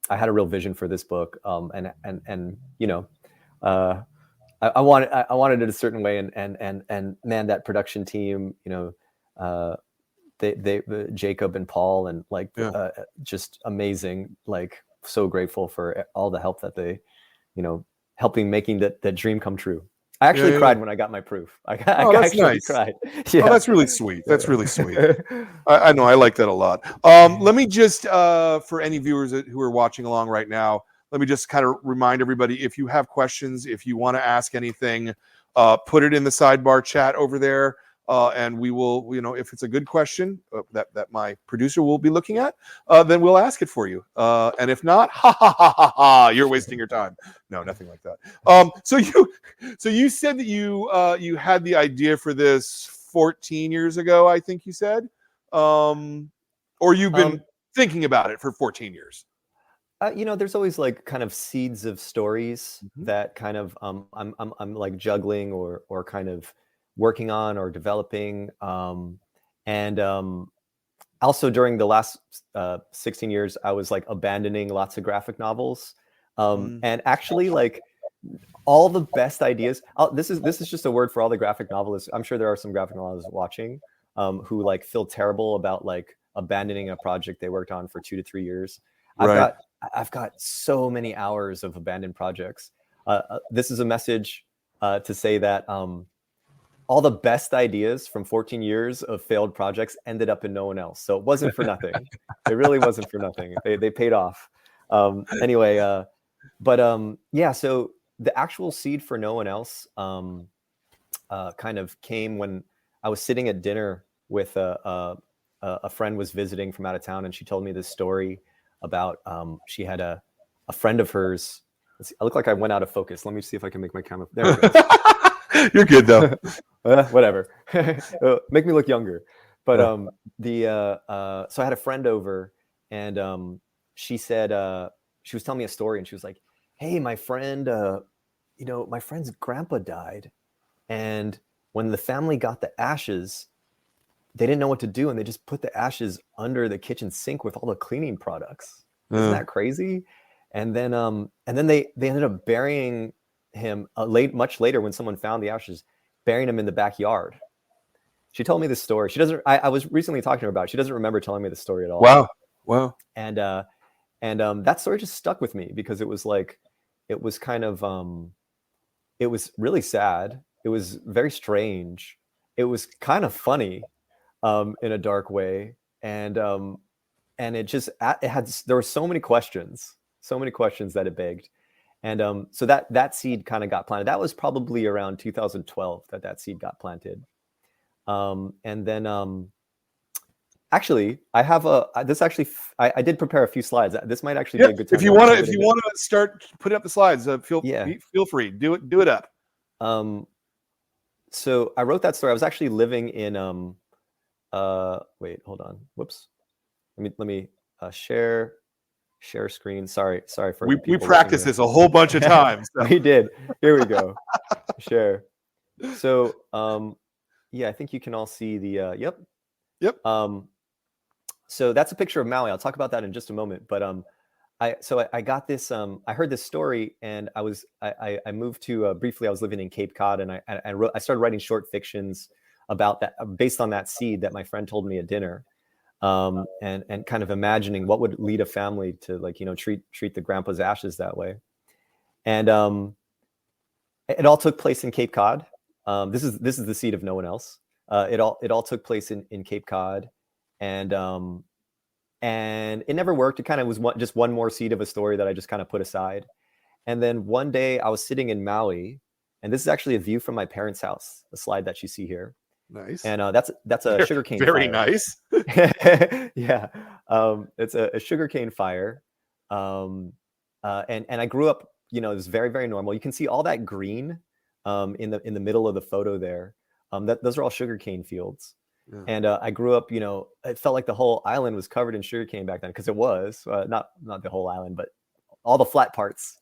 I had a real vision for this book. And you know, I wanted it a certain way, and man, that production team, they Jacob and Paul, and like just amazing, like so grateful for all the help that they, helping making that dream come true. I actually cried when I got my proof. I actually cried. Yeah. Oh, that's really sweet. That's really sweet. I know. I like that a lot. Let me just, for any viewers who are watching along right now, let me just kind of remind everybody, if you have questions, if you want to ask anything, put it in the sidebar chat over there. And we will, if it's a good question that my producer will be looking at, then we'll ask it for you. And if not, you're wasting your time. No, nothing like that. So you said that you had the idea for this 14 years ago, I think you said, or you've been thinking about it for 14 years. There's always like kind of seeds of stories that kind of I'm like juggling or kind of working on or developing, and also during the last 16 years I was like abandoning lots of graphic novels, and actually like all the best ideas, this is just a word for all the graphic novelists. I'm sure there are some graphic novelists watching who like feel terrible about like abandoning a project they worked on for 2 to 3 years. I've got so many hours of abandoned projects. This is a message to say that all the best ideas from 14 years of failed projects ended up in no one else. So it wasn't for nothing. It really wasn't for nothing. They paid off. Anyway, yeah, so the actual seed for no one else kind of came when I was sitting at dinner with a friend was visiting from out of town, and she told me this story about she had a friend of hers. I look like I went out of focus. Let me see if I can make my camera. There it goes. You're good though. Whatever. Make me look younger. But so I had a friend over, and she said she was telling me a story, and she was like, "Hey, my friend, my friend's grandpa died, and when the family got the ashes, they didn't know what to do, and they just put the ashes under the kitchen sink with all the cleaning products. Isn't that crazy?" And then they ended up burying him much later, when someone found the ashes, burying him in the backyard. She told me this story. She doesn't. I was recently talking to her about it. She doesn't remember telling me the story at all. Wow. And that story just stuck with me because it was like, it was kind of it was really sad. It was very strange. It was kind of funny in a dark way, and there were so many questions that it begged. And so that seed kind of got planted. That was probably around 2012 that seed got planted. And then actually, I have I did prepare a few slides. This might actually be a good time. If you want to start putting up the slides, feel free. Do it up. So I wrote that story. I was actually living in wait, hold on. Whoops. Let me share screen. Sorry for we practiced this a whole bunch of times. So. We did. Here we go. Share. So yeah, I think you can all see the Yep. So that's a picture of Maui. I'll talk about that in just a moment. But I got this. I heard this story, and I moved to briefly. I was living in Cape Cod, and I started writing short fictions about that, based on that seed that my friend told me at dinner. And kind of imagining what would lead a family to, like, treat the grandpa's ashes that way. And it all took place in Cape Cod. This is the seed of no one else. It all took place in Cape Cod, and it never worked. It kind of was just one more seed of a story that I just kind of put aside. And then one day I was sitting in Maui, and this is actually a view from my parents' house, the slide that you see here. Nice. And that's a sugarcane fire. Very nice. Yeah. It's a sugarcane fire. And I grew up, it was very, very normal. You can see all that green in the middle of the photo there. Those are all sugarcane fields. Yeah. And I grew up, it felt like the whole island was covered in sugarcane back then, because it was not the whole island, but all the flat parts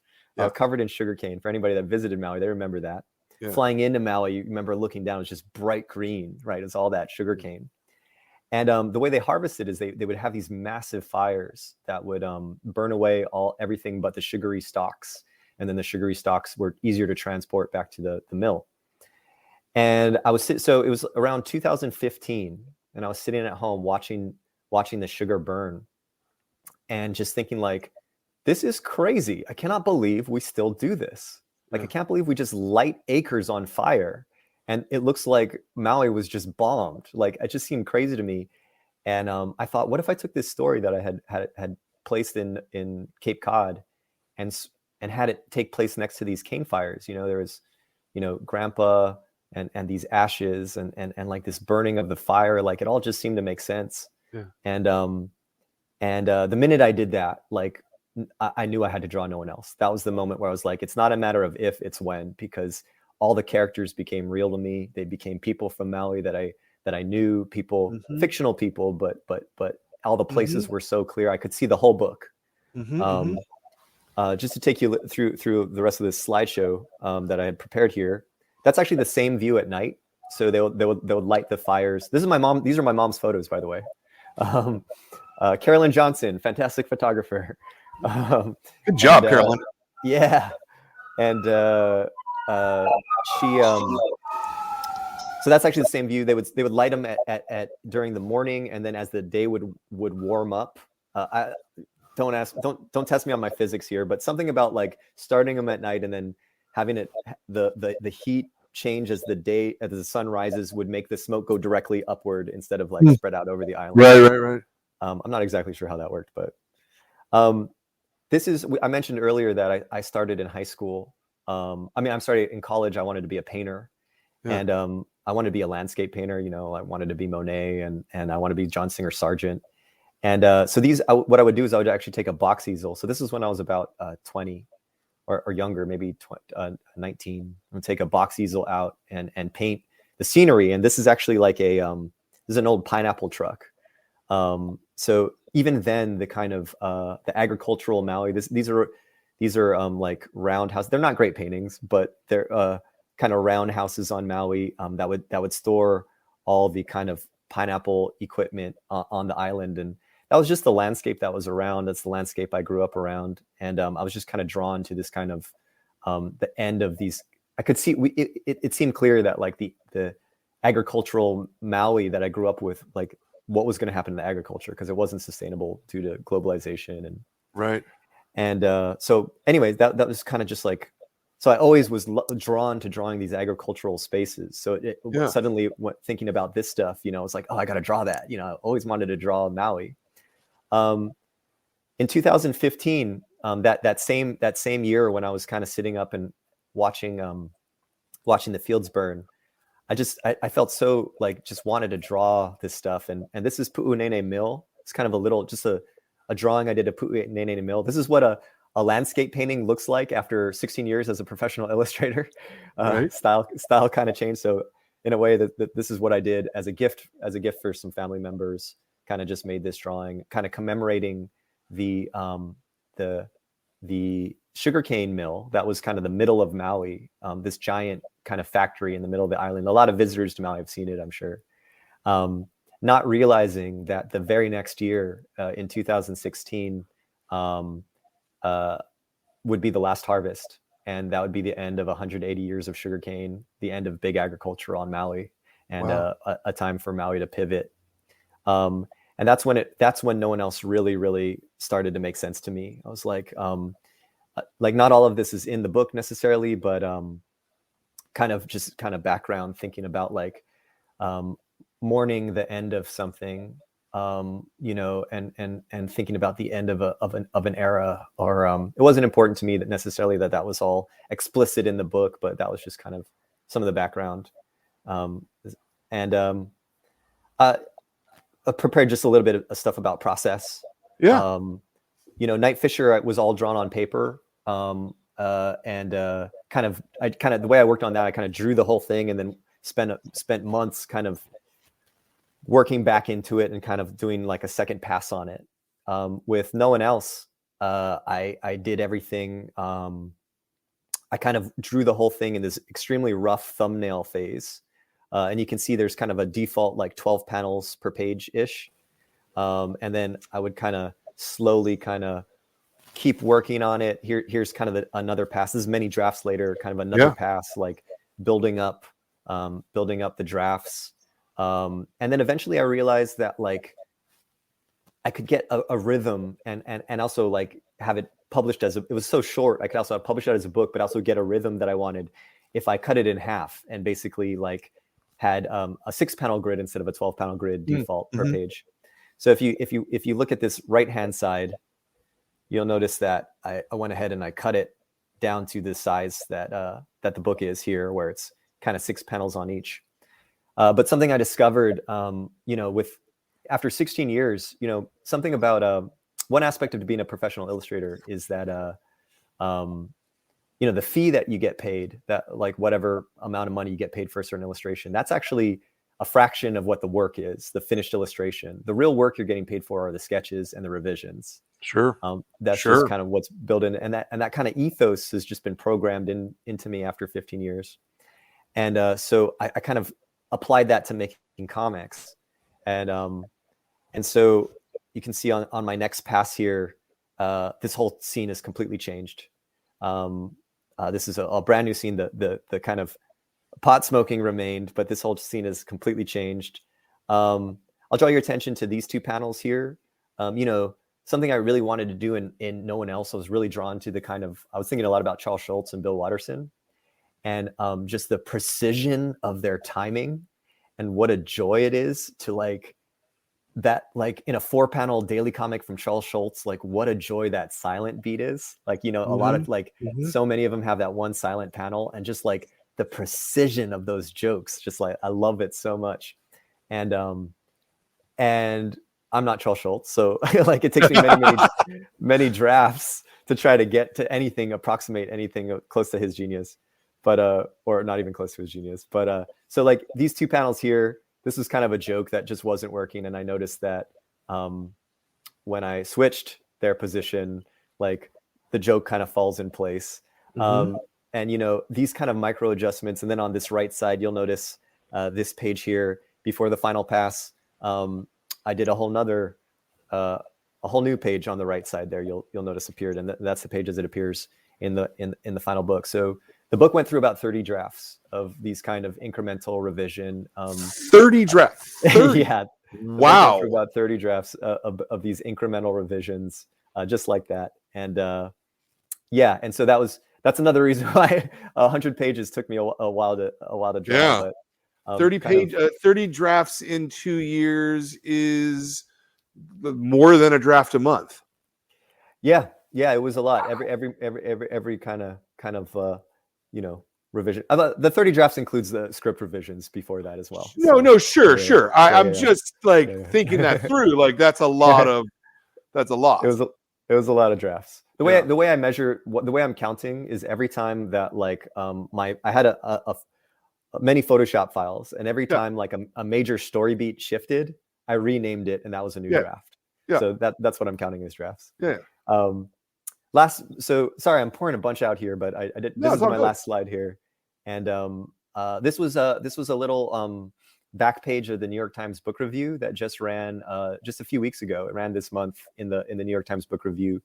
covered in sugarcane. For anybody that visited Maui, they remember that. Yeah. Flying into Maui, you remember looking down, it's just bright green, right? It's all that sugarcane. And the way they harvested is they would have these massive fires that would burn away everything but the sugary stalks. and then the sugary stalks were easier to transport back to the mill. And so it was around 2015, and I was sitting at home watching the sugar burn, and just thinking like, this is crazy. I cannot believe we still do this. Like, I can't believe we just light acres on fire, and it looks like Maui was just bombed. Like, it just seemed crazy to me. And I thought, what if I took this story that I had placed in Cape Cod, and had it take place next to these cane fires? You know, there was, you know, Grandpa and these ashes and like this burning of the fire. Like, it all just seemed to make sense. Yeah. And the minute I did that, like, I knew I had to draw no one else. That was the moment where I was like, it's not a matter of if, it's when, because all the characters became real to me. They became people from Maui that I knew, people, fictional people, but all the places were so clear. I could see the whole book. Just to take you through the rest of this slideshow that I had prepared here, that's actually the same view at night. So they would light the fires. This is my mom. These are my mom's photos, by the way. Carolyn Johnson, fantastic photographer. Good job, Carolyn. Yeah, and she. So that's actually the same view. They would light them at during the morning, and then as the day would warm up. Don't test me on my physics here, but something about like starting them at night and then having it the heat change as the sun rises would make the smoke go directly upward instead of like spread out over the island. Right. I'm not exactly sure how that worked, but I mentioned earlier that I started in high school. I'm sorry, in college I wanted to be a painter, and I wanted to be a landscape painter. You know, I wanted to be Monet, and I wanted to be John Singer Sargent. And so what I would do is I would actually take a box easel. So this is when I was about 20 or younger, maybe 19. I would take a box easel out and paint the scenery. And this is actually like this is an old pineapple truck. So even then, the kind of the agricultural Maui, these are like round houses. They're not great paintings, but they're kind of round houses on Maui that would store all the kind of pineapple equipment on the island. And that was just the landscape that was around. That's the landscape I grew up around. And I was just kind of drawn to this kind of the end of these. I could see it seemed clear that like the agricultural Maui that I grew up with, like what was going to happen to agriculture, because it wasn't sustainable due to globalization and right. And so anyway, that was kind of just like, so I always was drawn to drawing these agricultural spaces. So suddenly thinking about this stuff, you know, it's like, oh, I got to draw that. You know, I always wanted to draw Maui. In 2015, that same year when I was kind of sitting up and watching the fields burn, I felt so like just wanted to draw this stuff. And this is Pu'unene Mill. It's kind of a drawing I did of Pu'unene Mill. This is what a landscape painting looks like after 16 years as a professional illustrator. Right. Style kind of changed. So in a way that this is what I did as a gift for some family members. Kind of just made this drawing, kind of commemorating the sugarcane mill that was kind of the middle of Maui. This giant kind of factory in the middle of the island. A lot of visitors to Maui have seen it, I'm sure. Not realizing that the very next year, in 2016, would be the last harvest, and that would be the end of 180 years of sugarcane, the end of big agriculture on Maui, and a time for Maui to pivot. And that's when no one else really started to make sense to me. I was like not all of this is in the book necessarily, but kind of background thinking about like mourning the end of something, you know, and thinking about the end of an era. Or it wasn't important to me that necessarily that was all explicit in the book, but that was just kind of some of the background. I prepared just a little bit of stuff about process. Yeah. You know, Night Fisher was all drawn on paper. The way I worked on that, I kind of drew the whole thing and then spent months kind of working back into it and kind of doing like a second pass on it. With no one else, I did everything. I kind of drew the whole thing in this extremely rough thumbnail phase. And you can see there's kind of a default like 12 panels per page ish. And then I would kind of slowly kind of keep working on it. Here's kind of another pass. This is many drafts later, kind of another pass, like building up the drafts. And then eventually I realized that like I could get a rhythm and also like have it published as it was so short. I could also publish it as a book, but also get a rhythm that I wanted if I cut it in half and basically like had a 6-panel grid instead of a 12-panel grid default per page. So if you look at this right-hand side, you'll notice that I went ahead and I cut it down to the size that that the book is here, where it's kind of 6 panels on each. But something I discovered, you know, after 16 years, you know, something about one aspect of being a professional illustrator is that, you know, the fee that you get paid, that like whatever amount of money you get paid for a certain illustration, that's actually a fraction of what the work is, the finished illustration. The real work you're getting paid for are the sketches and the revisions. Sure. That's just kind of what's built in. And that kind of ethos has just been programmed into me after 15 years. And so I kind of applied that to making comics. And so you can see on my next pass here, this whole scene is completely changed. This is a brand new scene. The kind of pot smoking remained, but this whole scene is completely changed. I'll draw your attention to these 2 panels here. You know, something I really wanted to do in No One Else, I was really drawn to I was thinking a lot about Charles Schulz and Bill Watterson, and just the precision of their timing and what a joy it is to like that, like in a 4-panel daily comic from Charles Schulz, like what a joy that silent beat is. Like, you know, a lot of like, so many of them have that one silent panel, and just like the precision of those jokes, just like, I love it so much. And I'm not Charles Schulz, so like it takes me many drafts to try to get to approximate anything close to his genius, but or not even close to his genius. But so like these 2 panels here, this was kind of a joke that just wasn't working, and I noticed that when I switched their position, like the joke kind of falls in place. And you know, these kind of micro adjustments, and then on this right side, you'll notice this page here before the final pass. I did a whole new page on the right side there. You'll notice appeared, and that's the page as it appears in the final book. So the book went through about 30 drafts of these kind of incremental revision. 30 drafts. 30. Yeah. Wow. Through about 30 drafts of these incremental revisions, just like that. And yeah, and so that's another reason why 100 pages took me a while to draw. Yeah. But, 30 drafts in 2 years is more than a draft a month. Yeah, it was a lot. Every kind of you know, revision. The 30 drafts includes the script revisions before that as well. No, sure. I'm just like thinking that through. Like that's a lot. It was a lot of drafts. The way I measure the way I'm counting is every time that like I had a many Photoshop files, and every time like a major story beat shifted, I renamed it, and that was a new draft. So that's what I'm counting as drafts. So sorry, I'm pouring a bunch out here, but I did. This is my last slide here, and this was a little back page of the New York Times Book Review that just ran just a few weeks ago. It ran this month in the New York Times Book Review,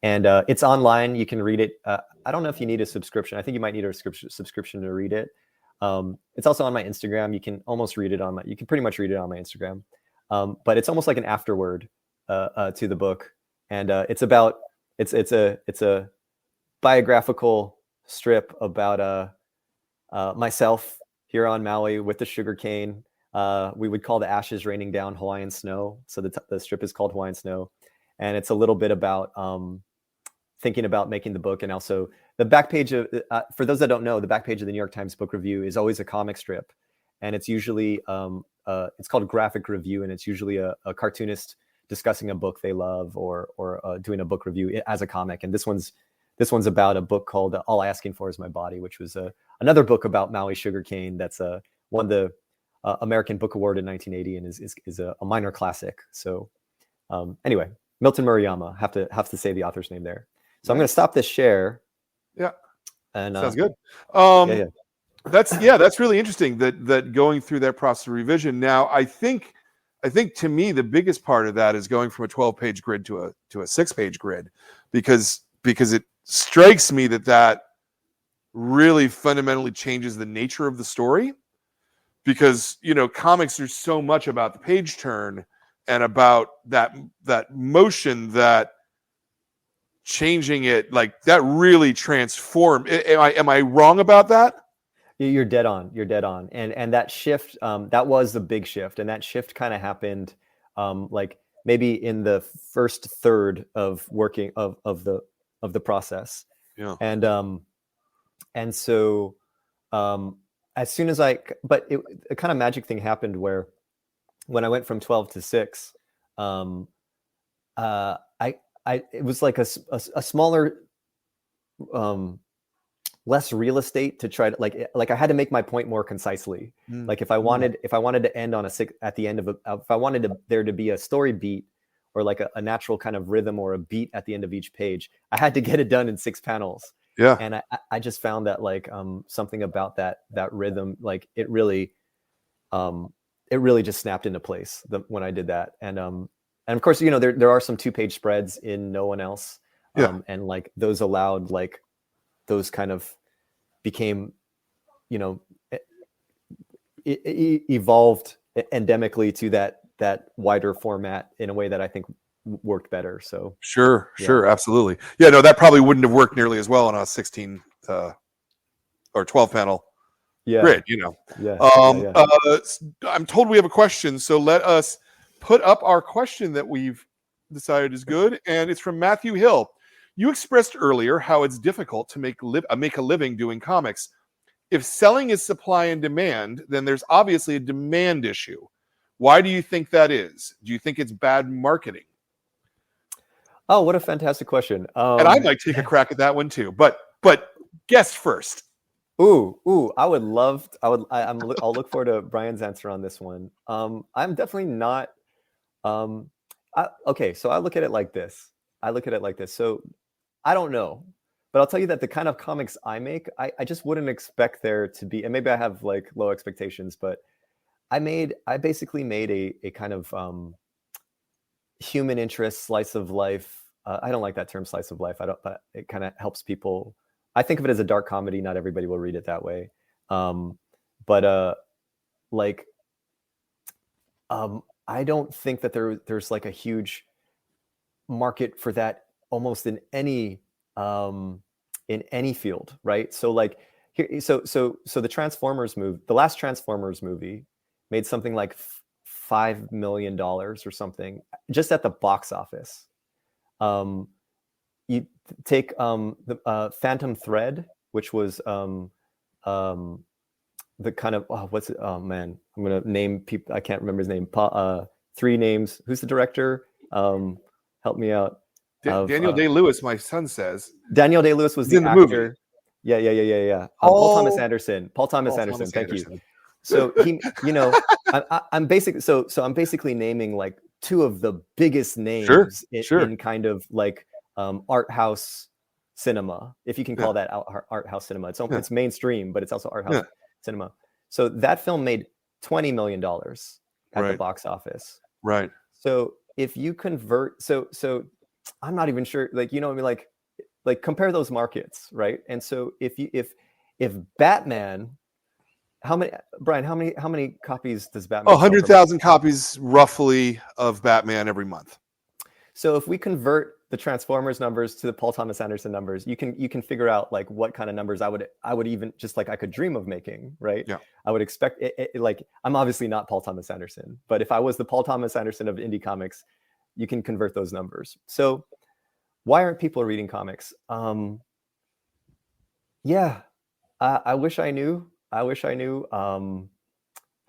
and it's online. You can read it. I don't know if you need a subscription. I think you might need a subscription to read it. It's also on my Instagram. You can pretty much read it on my Instagram. But it's almost like an afterword to the book, and it's a biographical strip about myself here on Maui with the sugarcane. We would call the ashes raining down Hawaiian snow, so the strip is called Hawaiian Snow, and it's a little bit about thinking about making the book. And also the back page of for those that don't know, the back page of the New York Times Book Review is always a comic strip, and it's usually it's called a graphic review, and it's usually a cartoonist discussing a book they love or doing a book review as a comic. And this one's about a book called All Asking For Is My Body, which was another book about Maui sugarcane that's won the American Book Award in 1980 and is a minor classic. So anyway, Milton Murayama, have to say the author's name there. So I'm going to stop this share. Yeah, and sounds good. That's really interesting that going through that process of revision. Now I think I think to me the biggest part of that is going from a 12-page grid to a 6-page grid, because it strikes me that really fundamentally changes the nature of the story, because comics are so much about the page turn and about that motion, that changing it like that really transformed. Am I wrong about that? You're dead on. You're dead on. And that shift, that was the big shift, and that shift kind of happened like maybe in the first third of working of the process. Yeah. And so as soon as but a kind of magic thing happened where when I went from 12 to 6, it was like a smaller, less real estate to try to like I had to make my point more concisely. Like if I wanted to end on a 6 at the end of if I wanted there to be a story beat, or like a natural kind of rhythm or a beat at the end of each page, I had to get it done in 6 panels. Yeah. And I just found that like something about that rhythm, like it really just snapped into place when I did that. And of course, there are some 2-page spreads in No One Else. And like those allowed, like those kind of became, evolved endemically to that wider format in a way that I think worked better. So sure, absolutely. Yeah, no, that probably wouldn't have worked nearly as well on a 16 or 12 panel grid. I'm told we have a question, so let us put up our question that we've decided is good, and it's from Matthew Hill. You expressed earlier how it's difficult to make a living doing comics. If selling is supply and demand, then there's obviously a demand issue. Why do you think that is? Do you think it's bad marketing? Oh, what a fantastic question. And I might take a crack at that one too, but guess first. I'll look forward to Brian's answer on this one. I'm definitely not. Okay, so I look at it like this. So I don't know, but I'll tell you that the kind of comics I make, I just wouldn't expect there to be, and maybe I have like low expectations, but I basically made a kind of human interest slice of life. I don't like that term, slice of life. But it kind of helps people. I think of it as a dark comedy. Not everybody will read it that way. I don't think that there's like a huge market for that almost in any field, right? So like here, so the Transformers movie, the last Transformers movie, made something like $5 million or something just at the box office. You take the Phantom Thread, which was the kind of oh man, I'm gonna name people, I can't remember his name. 3 names. Who's the director? Help me out. Daniel Day-Lewis, my son says. Daniel Day-Lewis was the actor. Movie. Yeah. Paul Thomas Anderson. Thank you. So he, I'm basically naming like 2 of the biggest names in kind of like art house cinema, if you can call that art house cinema. It's mainstream, but it's also art house cinema. So that film made $20 million at the box office. Right. So if you convert, so I'm not even sure, like, what I mean, like compare those markets, right? And so if Batman, Brian, how many copies does Batman? 100,000 copies roughly of Batman every month. So if we convert the Transformers numbers to the Paul Thomas Anderson numbers, you can figure out like what kind of numbers I would even just like I could dream of making, right? Yeah. I would expect it, like I'm obviously not Paul Thomas Anderson, but if I was the Paul Thomas Anderson of indie comics, you can convert those numbers. So why aren't people reading comics? I wish I knew. I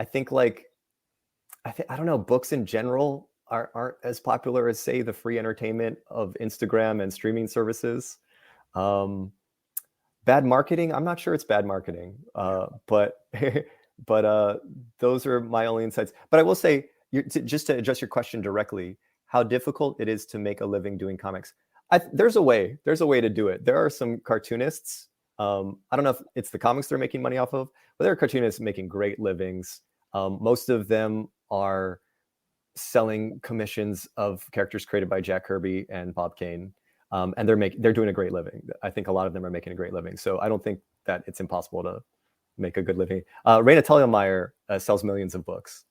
think I don't know, books in general aren't as popular as, say, the free entertainment of Instagram and streaming services. Bad marketing, I'm not sure it's bad marketing, but those are my only insights. But I will say, just to address your question directly, how difficult it is to make a living doing comics. There's a way to do it. There are some cartoonists. I don't know if it's the comics they're making money off of, but there are cartoonists making great livings. Most of them are selling commissions of characters created by Jack Kirby and Bob Kane, and they're doing a great living. I think a lot of them are making a great living. So I don't think that it's impossible to make a good living. Raina Telgemeier sells millions of books.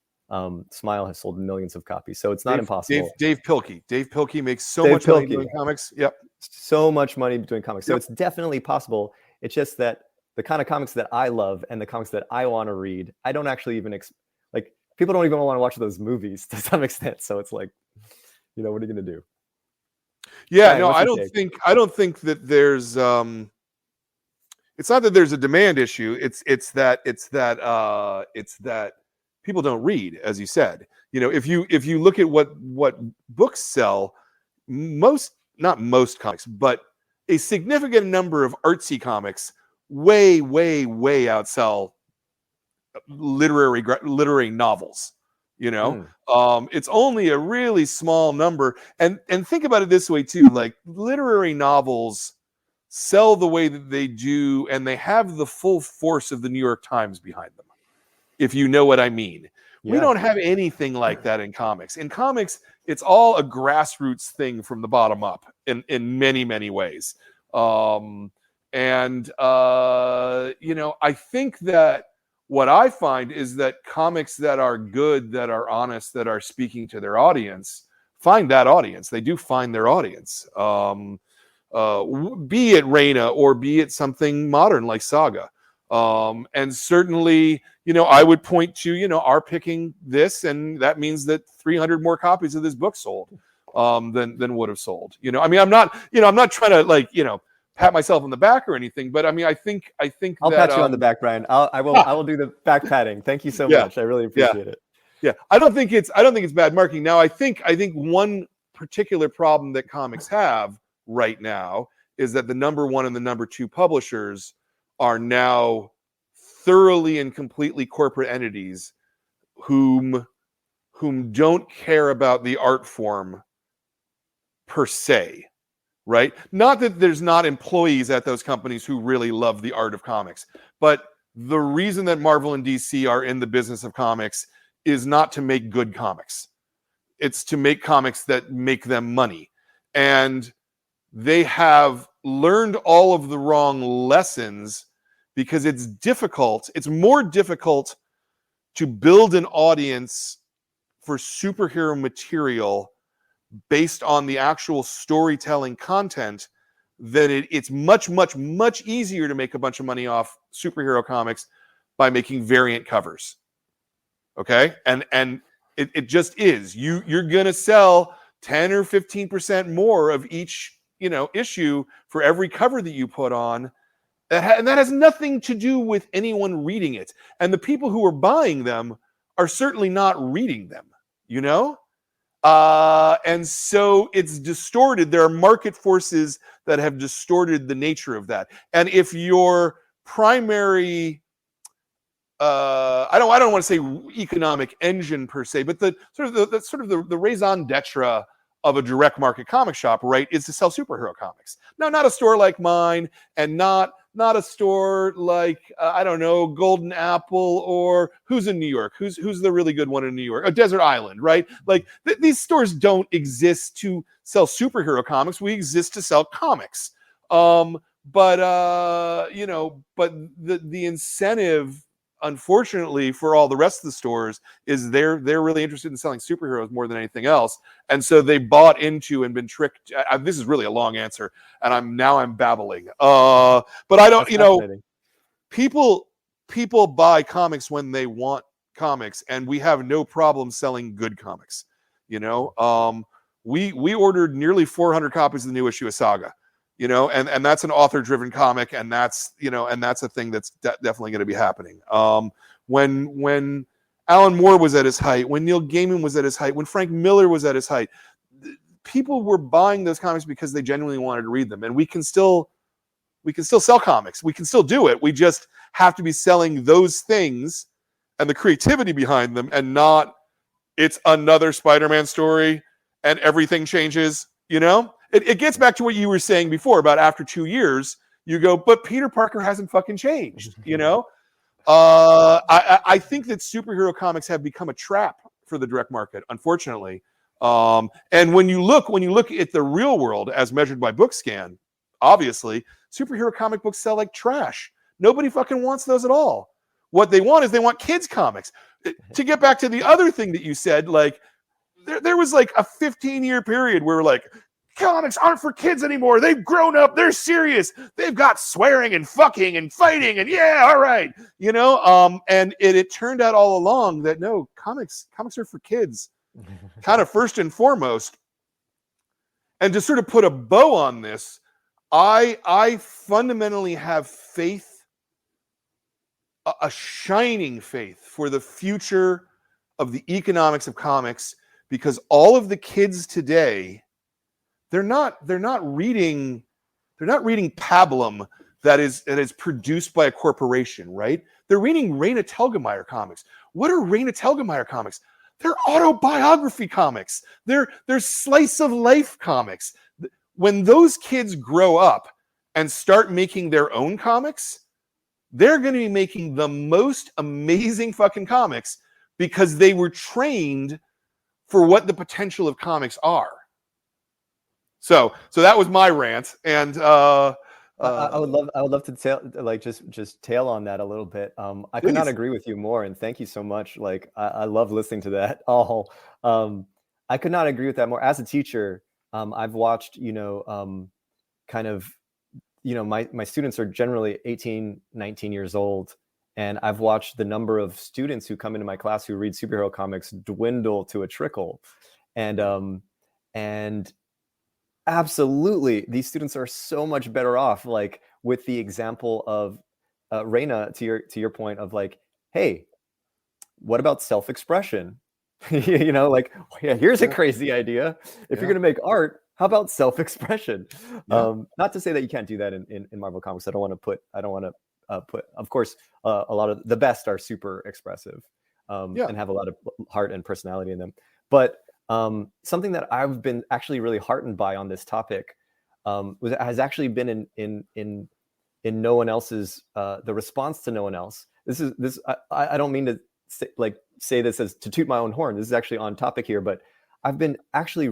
Smile has sold millions of copies, so it's not impossible. Dave Pilkey makes so much money doing comics. Yep, so much money doing comics. So it's definitely possible. It's just that the kind of comics that I love and the comics that I want to read, I don't actually even like. People don't even want to watch those movies to some extent. So it's like, you know, what are you going to do? Yeah, Ryan, no, I don't think that there's it's not that there's a demand issue. It's that people don't read, as you said. You know, if you look at what books sell, not most comics, but a significant number of artsy comics way outsell literary novels. You know, it's only a really small number, and think about it this way too. Like, literary novels sell the way that they do, and they have the full force of the New York Times behind them, if you know what I mean. Yeah. We don't have anything like that in comics. In comics, it's all a grassroots thing from the bottom up in many ways. You know, I think that what I find is that comics that are good, that are honest, that are speaking to their audience, find that audience. They do find their audience. Be it Raina or be it something modern like Saga. And certainly, you know, I would point to, you know, our picking this, and that means that 300 more copies of this book sold than would have sold. You know, I mean, I'm not trying to, like, you know, pat myself on the back or anything, but I mean, I think I'll pat you on the back, Brian. I will do the back patting. Thank you so much. I really appreciate it. Yeah, I don't think it's bad marketing. Now, I think one particular problem that comics have right now is that the number one and the number two publishers are now thoroughly and completely corporate entities whom don't care about the art form per se. Right? Not that there's not employees at those companies who really love the art of comics, but the reason that Marvel and DC are in the business of comics is not to make good comics. It's to make comics that make them money. And they have learned all of the wrong lessons because it's difficult. It's more difficult to build an audience for superhero material based on the actual storytelling content than it's much easier to make a bunch of money off superhero comics by making variant covers. Okay? And it just is. You're gonna sell 10 or 15% more of each, you know, issue for every cover that you put on. And that has nothing to do with anyone reading it. And the people who are buying them are certainly not reading them, you know? And so it's distorted. There are market forces that have distorted the nature of that. And if your primary, I don't want to say economic engine per se, but the raison d'etre of a direct market comic shop, right, is to sell superhero comics. Now, not a store like mine, and not a store like I don't know, Golden Apple, or who's in New York? Who's the really good one in New York? Desert Island, right? Like these stores don't exist to sell superhero comics. We exist to sell comics. You know, but the incentive, unfortunately, for all the rest of the stores is they're really interested in selling superheroes more than anything else, and so they bought into and been tricked. This is really a long answer, and I'm babbling. But I don't, you know, people buy comics when they want comics, and we have no problem selling good comics. You know, we ordered nearly 400 copies of the new issue of Saga. You know, and that's an author-driven comic, and that's, you know, and that's a thing that's definitely going to be happening. When Alan Moore was at his height, when Neil Gaiman was at his height, when Frank Miller was at his height, people were buying those comics because they genuinely wanted to read them. And we can still sell comics. We can still do it. We just have to be selling those things and the creativity behind them, and not it's another Spider-Man story and everything changes. You know. It gets back to what you were saying before about after 2 years, you go, but Peter Parker hasn't fucking changed, you know? I think that superhero comics have become a trap for the direct market, unfortunately. And when you look at the real world as measured by BookScan, obviously superhero comic books sell like trash. Nobody fucking wants those at all. What they want is they want kids comics. To get back to the other thing that you said, like there was like a 15-year period where like comics aren't for kids anymore. They've grown up. They're serious. They've got swearing and fucking and fighting and yeah, all right, you know. And it turned out all along that no, comics are for kids, kind of first and foremost. And to sort of put a bow on this, I fundamentally have faith, a shining faith for the future of the economics of comics, because all of the kids today, they're not reading pablum that is produced by a corporation, right? They're reading Raina Telgemeier comics. What are Raina Telgemeier comics? They're autobiography comics. They're slice of life comics. When those kids grow up and start making their own comics, they're going to be making the most amazing fucking comics because they were trained for what the potential of comics are. So that was my rant, and I would love to just tail on that a little bit. I could not agree with you more, and thank you so much. Like I love listening to that all. I could not agree with that more. As a teacher, I've watched, kind of, my students are generally 18, 19 years old. And I've watched the number of students who come into my class who read superhero comics dwindle to a trickle. And absolutely, these students are so much better off, like with the example of Raina, to your point of like, hey, what about self-expression? Like, yeah, here's a crazy idea. If you're going to make art, how about self-expression? Not to say that you can't do that in Marvel Comics. I don't want to put, of course, a lot of the best are super expressive and have a lot of heart and personality in them. But something that I've been actually really heartened by on this topic has actually been in no one else's, the response to no one else. I don't mean to say this as to toot my own horn. This is actually on topic here, but I've been actually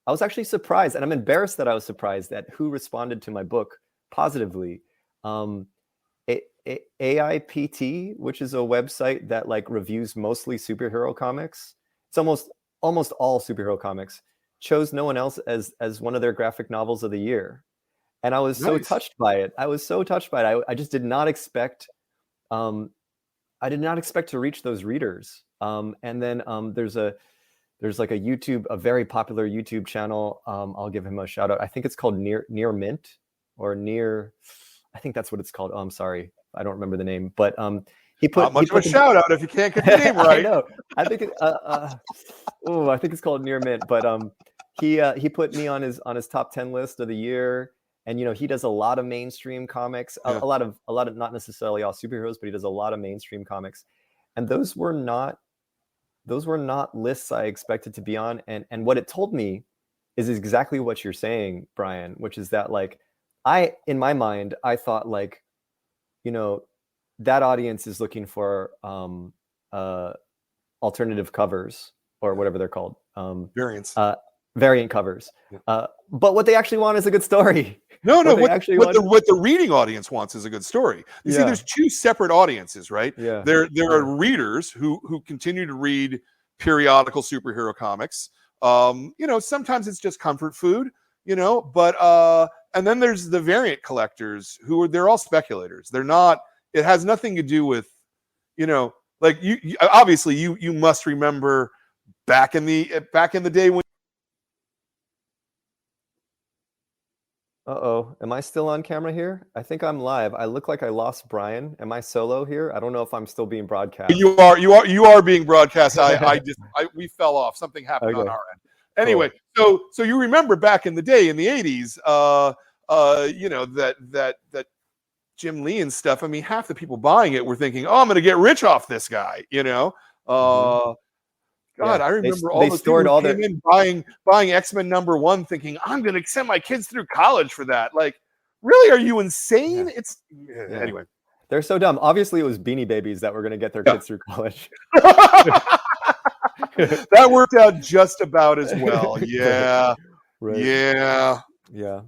I was actually surprised, and I'm embarrassed that I was surprised at who responded to my book positively. AIPT, which is a website that like reviews mostly superhero comics. It's almost all superhero comics. Chose No One Else as one of their graphic novels of the year. And I was so touched by it. I just did not expect, I did not expect to reach those readers. And then there's like a very popular YouTube channel. I'll give him a shout out. I think it's called Near Mint or Near, I think that's what it's called. Oh, I'm sorry. I don't remember the name, but he put not much of a shout out if you can't get the name right. I know. I think I think it's called Near Mint, but he put me on his top 10 list of the year. And he does a lot of mainstream comics, a lot of not necessarily all superheroes, but he does a lot of mainstream comics. And those were not lists I expected to be on. And what it told me is exactly what you're saying, Brian, which is that like in my mind, I thought like, that audience is looking for alternative covers or whatever they're called. Variant covers. But what they actually want is a good story. What the reading audience wants is a good story. You see, there's two separate audiences, right? Yeah. There are readers who continue to read periodical superhero comics. Sometimes it's just comfort food, but and then there's the variant collectors they're all speculators. They're not, it has nothing to do with, like you obviously you must remember back in the day when. Uh-oh, am I still on camera here? I think I'm live. I look like I lost Brian. Am I solo here? I don't know if I'm still being broadcast. You are being broadcast. We fell off. Something happened on our end. Anyway, cool. So you remember back in the day in the 80s, that Jim Lee and stuff. I mean, half the people buying it were thinking, "Oh, I'm going to get rich off this guy," God, I remember all those people who came in buying X-Men #1 thinking, I'm going to send my kids through college for that. Like, really? Are you insane? Anyway. They're so dumb. Obviously, it was Beanie Babies that were going to get their kids through college. That worked out just about as well. Yeah. Right. Yeah. Yeah.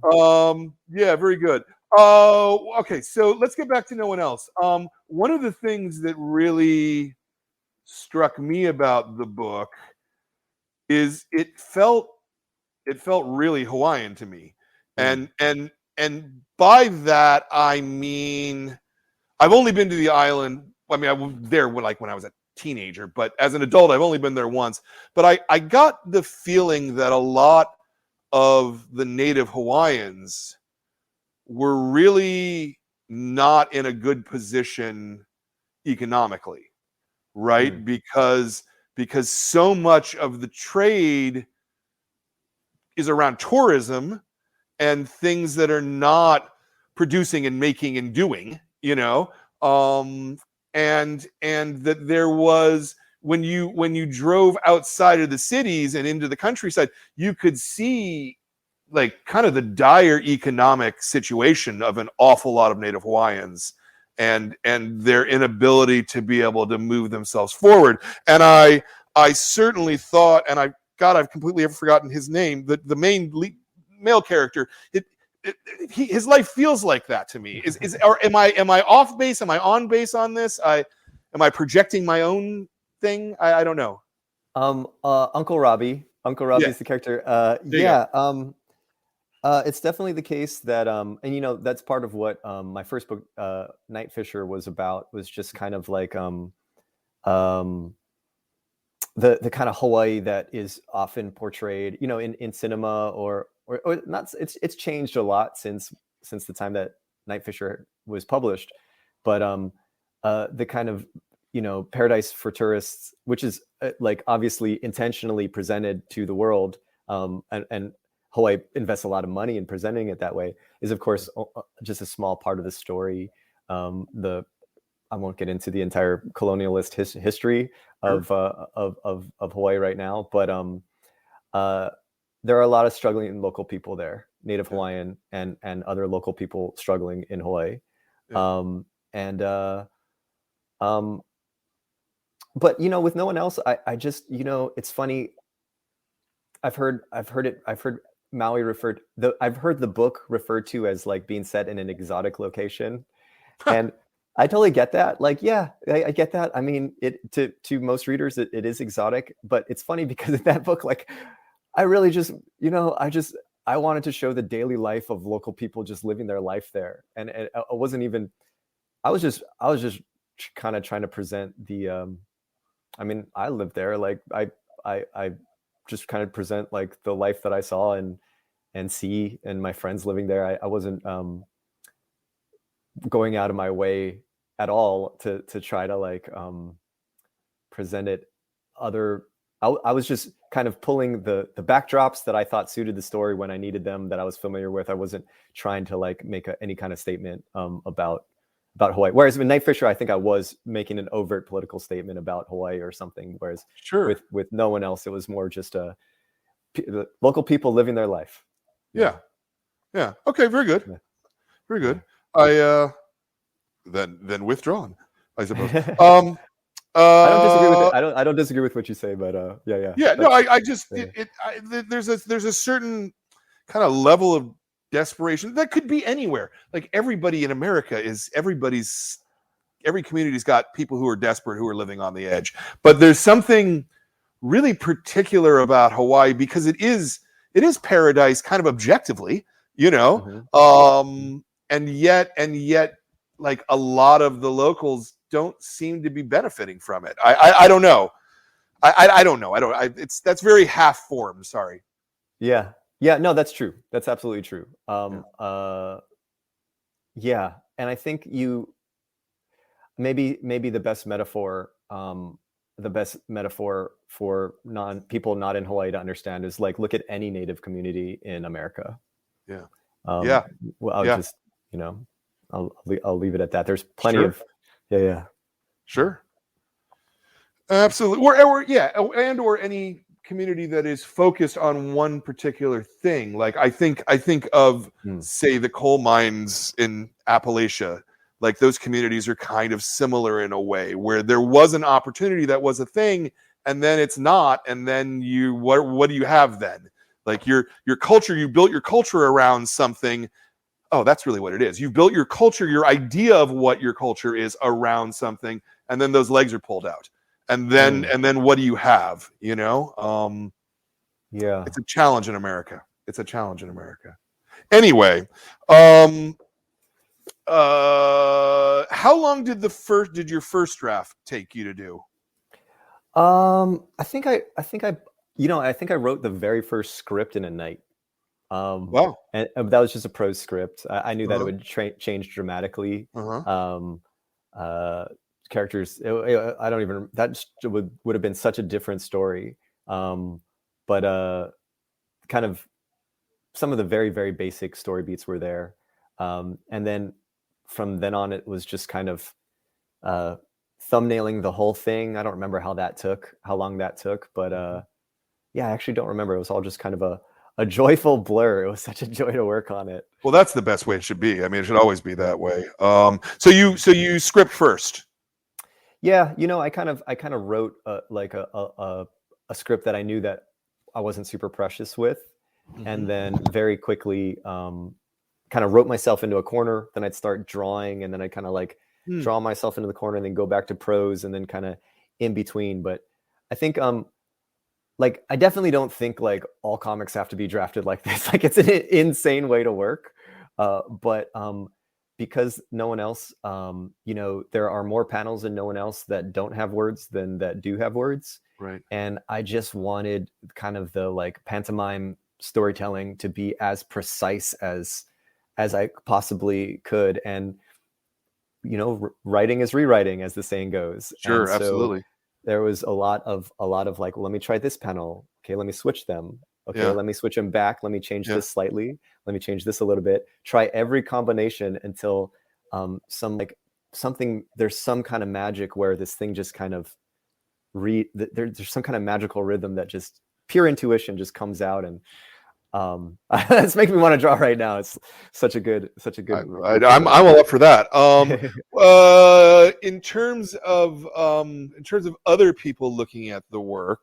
Yeah, very good. Okay, so let's get back to no one else. One of the things that really struck me about the book is it felt really Hawaiian to me. Mm. And by that I mean I've only been to the island. I mean, I was there when I was a teenager, but as an adult, I've only been there once. But I got the feeling that a lot of the native Hawaiians were really not in a good position economically, right? Mm. Because so much of the trade is around tourism and things that are not producing and making and doing, and that there was when you drove outside of the cities and into the countryside, you could see like kind of the dire economic situation of an awful lot of Native Hawaiians and their inability to be able to move themselves forward. And I certainly thought, and I've completely forgotten his name, the main male character, his life feels like that to me. Or am I off base? Am I on base on this? Am I projecting my own thing? I don't know. Uncle Robbie. Uncle Robbie is the character. It's definitely the case that and that's part of what my first book, Night Fisher, was about, was just kind of like the kind of Hawaii that is often portrayed, in cinema or not. It's changed a lot since the time that Night Fisher was published, but the kind of paradise for tourists, which is like obviously intentionally presented to the world, and Hawaii invests a lot of money in presenting it that way, is of course just a small part of the story. I won't get into the entire colonialist history of Hawaii right now, but there are a lot of struggling local people there, Native Hawaiian and other local people struggling in Hawaii. But with no one else, I just, it's funny. I've heard Maui I've heard the book referred to as like being set in an exotic location. And I totally get that. Like, yeah, I get that. I mean, to most readers, it is exotic, but it's funny because in that book, like, I really just, I wanted to show the daily life of local people just living their life there. And it wasn't even, I was just kind of trying to present the, I mean, I lived there. Like I just kind of present like the life that I saw and see, and my friends living there. I wasn't going out of my way at all to try to like present it other. I was just kind of pulling the backdrops that I thought suited the story when I needed them, that I was familiar with. I wasn't trying to like make any kind of statement about Hawaii. Whereas with Night Fisher, I think I was making an overt political statement about Hawaii or something. Whereas with no one else, it was more just the local people living their life. Yeah. Okay. Very good. Yeah. Very good. I then withdrawn, I suppose. I don't disagree with it. I don't disagree with what you say, but yeah. No, I just there's a certain kind of level of desperation that could be anywhere. Like everybody in America every community's got people who are desperate, who are living on the edge. But there's something really particular about Hawaii because it is paradise kind of objectively, Mm-hmm. and yet like a lot of the locals don't seem to be benefiting from it. I don't know. I don't know. That's very half formed. Sorry. Yeah. No, that's true. That's absolutely true. Yeah. And I think maybe the best metaphor for people not in Hawaii to understand is like, look at any Native community in America. Yeah. Well, I'll just, I'll leave it at that. There's plenty of, yeah. Sure. Absolutely. Or any community that is focused on one particular thing. Like I think of say the coal mines in Appalachia. Like those communities are kind of similar in a way, where there was an opportunity that was a thing, and then it's not, and then what do you have then? Like your culture, you built your culture around something. Oh, that's really what it is. You've built your culture, your idea of what your culture is around something, and then those legs are pulled out. And then what do you have? Yeah. It's a challenge in America. It's a challenge in America. Anyway, how long did your first draft take you to do? I think I wrote the very first script in a night. Wow. And that was just a prose script. I knew that it would change dramatically. Characters, I don't even, that would have been such a different story. But kind of some of the very, very basic story beats were there. And then from then on, it was just kind of thumbnailing the whole thing. I don't remember how long that took, but yeah, I actually don't remember. It was all just kind of a joyful blur. It was such a joy to work on it. Well, that's the best way it should be. I mean, it should always be that way. So you script first. Yeah, I kind of wrote like a script that I knew that I wasn't super precious with, and then very quickly kind of wrote myself into a corner. Then I'd start drawing, and then I'd kind of like draw myself into the corner, and then go back to prose, and then kind of in between. But I think like I definitely don't think like all comics have to be drafted like this. Like it's an insane way to work, but because no one else, there are more panels and no one else that don't have words than that do have words. Right. And I just wanted kind of the like pantomime storytelling to be as precise as I possibly could. And, writing is rewriting, as the saying goes. Sure, so absolutely. There was a lot of like, well, let me try this panel. Okay, let me switch them. Okay, let me switch them back. Let me change this slightly. Let me change this a little bit. Try every combination until there's some kind of magic where this thing just kind of there's some kind of magical rhythm that just pure intuition just comes out, and it's making me want to draw right now. It's such a good. I'm all up for that. In terms of other people looking at the work,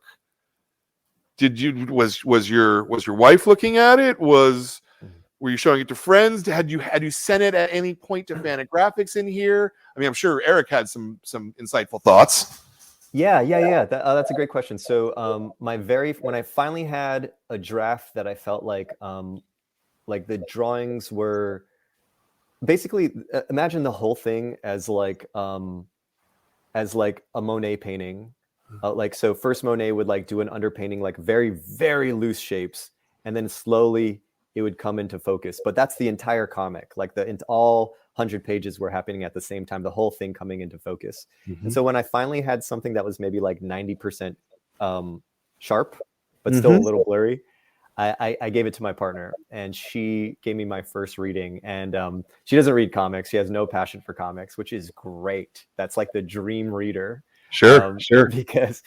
was your wife looking at it? Were you showing it to friends? Had you sent it at any point to Fantagraphics in here? I mean, I'm sure Eric had some insightful thoughts. Yeah. That's a great question. So when I finally had a draft that I felt like the drawings were basically, imagine the whole thing as like a Monet painting. So first Monet would like do an underpainting, like very, very loose shapes, and then slowly it would come into focus. But that's the entire comic. Like all 100 pages were happening at the same time, the whole thing coming into focus. And so when I finally had something that was maybe like 90% sharp, but still a little blurry, I gave it to my partner, and she gave me my first reading. And she doesn't read comics. She has no passion for comics, which is great. That's like the dream reader. Sure. Because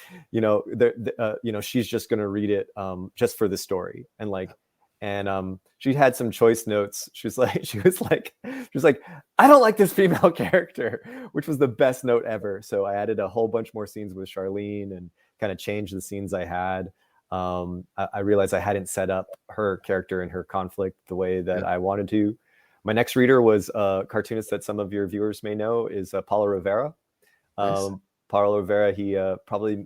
she's just going to read it just for the story, and she had some choice notes. She was like, I don't like this female character, which was the best note ever. So I added a whole bunch more scenes with Charlene and kind of changed the scenes I had. I realized I hadn't set up her character and her conflict the way that I wanted to. My next reader was a cartoonist that some of your viewers may know, is Paulo Rivera. Nice. Paulo Rivera, he probably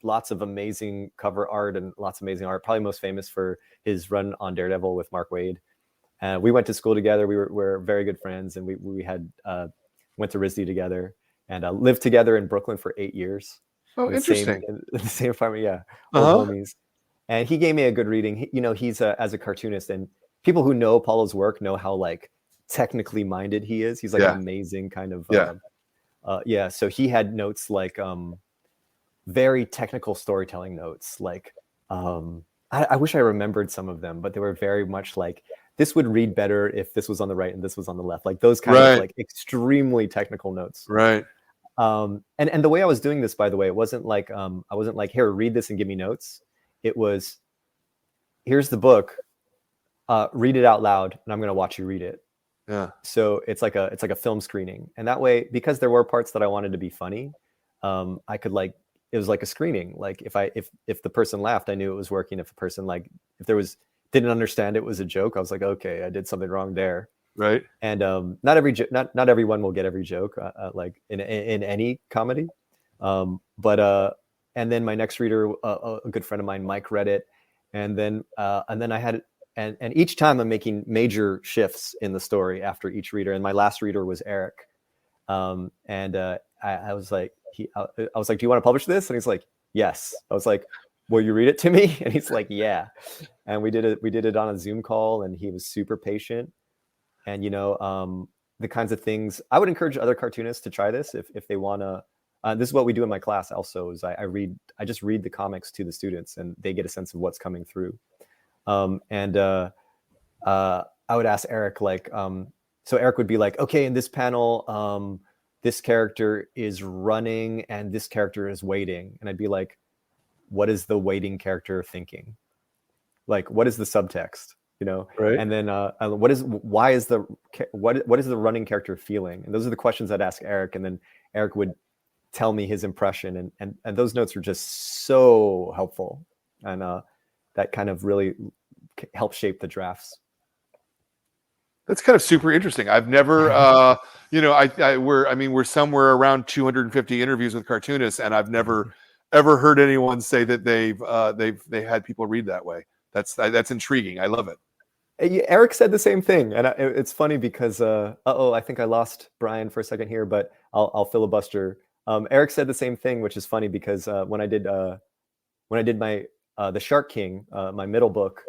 lots of amazing cover art and lots of amazing art, probably most famous for his run on Daredevil with Mark Waid. We went to school together. We're very good friends, and we had went to RISD together and lived together in Brooklyn for 8 years. Oh, interesting. The same apartment, yeah. Old homies. And he gave me a good reading. He's as a cartoonist, and people who know Paulo's work know how like technically minded he is. He's like an amazing kind of so he had notes like very technical storytelling notes. Like I wish I remembered some of them, but they were very much like, this would read better if this was on the right and this was on the left. Like those kind of like extremely technical notes. Right. And the way I was doing this, by the way, it wasn't like I wasn't like, here, read this and give me notes. It was, here's the book, read it out loud, and I'm going to watch you read it. Yeah. So it's like a film screening, and that way, because there were parts that I wanted to be funny, I could like it was like a screening. Like if the person laughed, I knew it was working. If the person didn't understand it was a joke, I was like, okay, I did something wrong there. Right. And not everyone will get every joke, like in any comedy. And then my next reader, a good friend of mine, Mike, read it, and then I had, and each time I'm making major shifts in the story after each reader. And my last reader was Eric, I was like, I was like, do you want to publish this? And he's like, yes. I was like, will you read it to me? And he's like, yeah. And we did it on a Zoom call, and he was super patient. And the kinds of things I would encourage other cartoonists to try this if they want to. This is what we do in my class also, is I just read the comics to the students, and they get a sense of what's coming through. I would ask Eric, like, so Eric would be like, okay, in this panel, this character is running and this character is waiting. And I'd be like, what is the waiting character thinking? Like, what is the subtext? Right. And then what is the running character feeling? And those are the questions I'd ask Eric, and then Eric would tell me his impression, and those notes were just so helpful, and that kind of really helped shape the drafts. That's kind of super interesting. I've never, we're somewhere around 250 interviews with cartoonists, and I've never ever heard anyone say that they had people read that way. That's intriguing. I love it. Eric said the same thing, and it's funny because I think I lost Brian for a second here, but I'll filibuster. Eric said the same thing, which is funny because when I did my the Shark King, my middle book,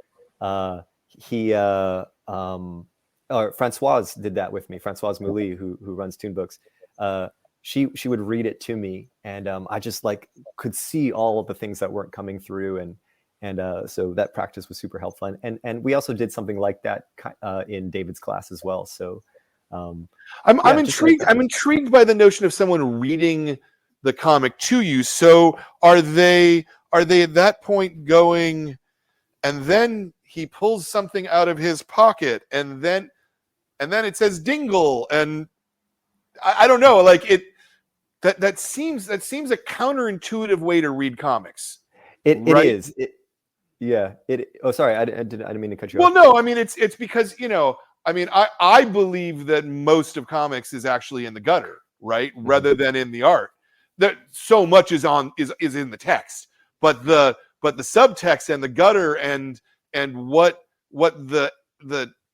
Francoise did that with me. Francoise Mouly, who runs Toon Books, she would read it to me, and I just like could see all of the things that weren't coming through, and so that practice was super helpful. And we also did something like that in David's class as well. So I'm intrigued. I'm intrigued by the notion of someone reading the comic to you. So are they at that point going, and then he pulls something out of his pocket, and then it says dingle, and I don't know, like it. That seems a counterintuitive way to read comics. It is. Oh, sorry, I didn't mean to cut you off. Well, no, I mean it's because I believe that most of comics is actually in the gutter, right, rather than in the art. That so much is in the text, but the subtext and the gutter and what the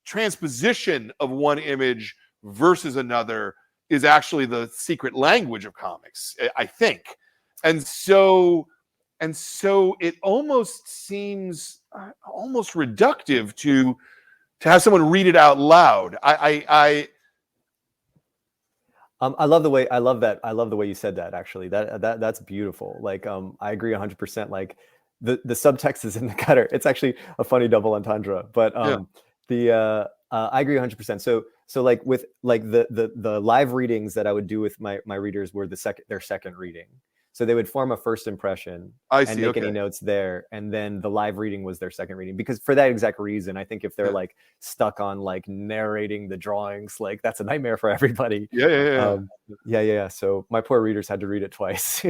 transposition of one image versus another is actually the secret language of comics, I think. And so it almost seems almost reductive to have someone read it out loud. I love the way you said that. Actually, that's beautiful. Like, I agree 100%. Like, the subtext is in the gutter. It's actually a funny double entendre, but I agree 100%. So like with like the live readings that I would do with my readers were their second reading. So they would form a first impression and make any notes there, and then the live reading was their second reading, because for that exact reason, I think if they're like stuck on like narrating the drawings, like that's a nightmare for everybody. Yeah. So my poor readers had to read it twice.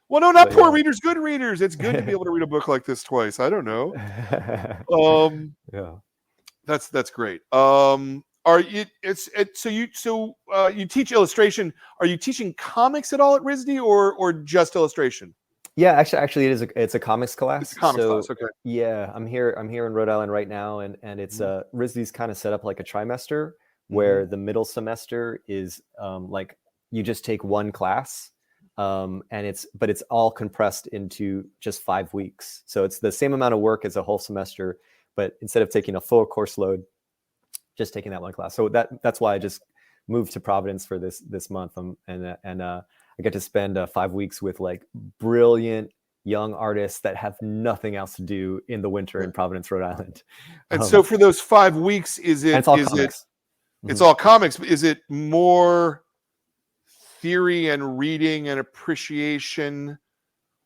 Well, no, not poor readers, good readers. It's good to be able to read a book like this twice. I don't know. That's great. You teach illustration. Are you teaching comics at all at RISD or just illustration? Yeah, actually, it's a comics class. It's a comics class. Okay. Yeah, I'm here in Rhode Island right now, and it's RISD's kind of set up like a trimester where the middle semester is like you just take one class. And it's all compressed into just 5 weeks. So it's the same amount of work as a whole semester, but instead of taking a full course load, just taking that one class. So that's why I just moved to Providence for this month. And I get to spend 5 weeks with like brilliant young artists that have nothing else to do in the winter in Providence, Rhode Island. And so for those 5 weeks, it's all comics. Is it more theory and reading and appreciation,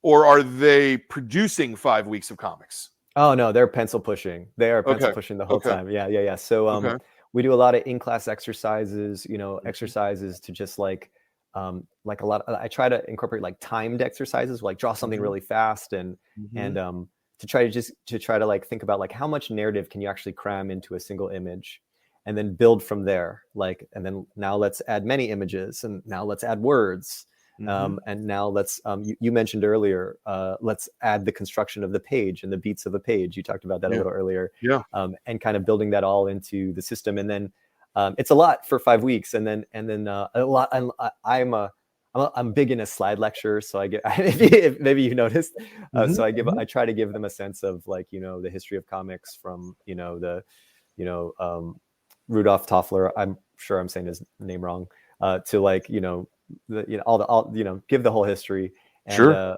or are they producing 5 weeks of comics? Oh no, they're pencil pushing. They are pencil pushing the whole time. Yeah. So we do a lot of in-class exercises, exercises to just like like a lot. I try to incorporate like timed exercises, like draw something really fast, and to try to like think about like how much narrative can you actually cram into a single image, and then build from there. Like, and then now let's add many images, and now let's add words. And now let's, you mentioned earlier, let's add the construction of the page and the beats of a page. You talked about that a little earlier. Yeah. And kind of building that all into the system. And then it's a lot for 5 weeks. And then a lot, I'm big in a slide lecture. So I get, if maybe you noticed. So I try to give them a sense of like, the history of comics from, Rudolf Toffler, I'm sure I'm saying his name wrong, to like, give the whole history, and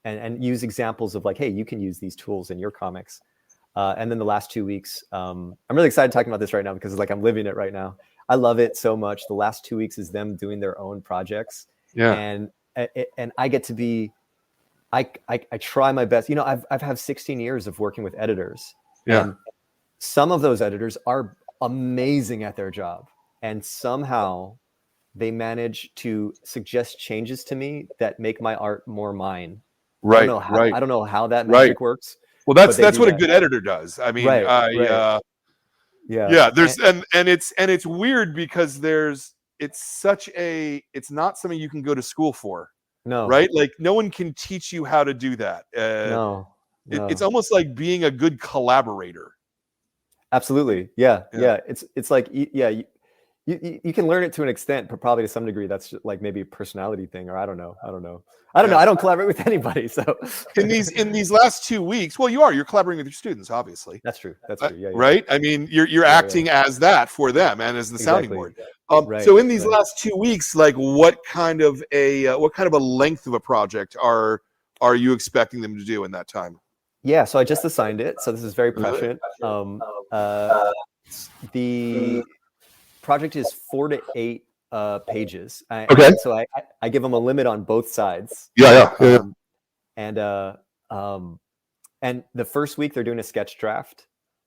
and use examples of like, hey, you can use these tools in your comics. And then the last 2 weeks, I'm really excited talking about this right now because it's like I'm living it right now. I love it so much. The last 2 weeks is them doing their own projects, and I get to be, I try my best. I've had 16 years of working with editors, and some of those editors are amazing at their job, and somehow they manage to suggest changes to me that make my art more mine. I don't know how that magic works. Well, that's what a good editor does. I mean, there's and it's weird because it's not something you can go to school for. No. Right? Like no one can teach you how to do that. No. It's almost like being a good collaborator. Absolutely. Yeah. It's like, you can learn it to an extent, but probably to some degree that's like maybe a personality thing, or I don't know. I don't collaborate with anybody. So in these last 2 weeks, well, you're collaborating with your students, obviously. That's true. Yeah. Right. I mean, you're acting as that for them and as the sounding board. So in these last 2 weeks, like what kind of a length of a project are you expecting them to do in that time? Yeah. So I just assigned it. So this is very prescient. The project is 4 to 8 pages. So I give them a limit on both sides. And the first week they're doing a sketch draft,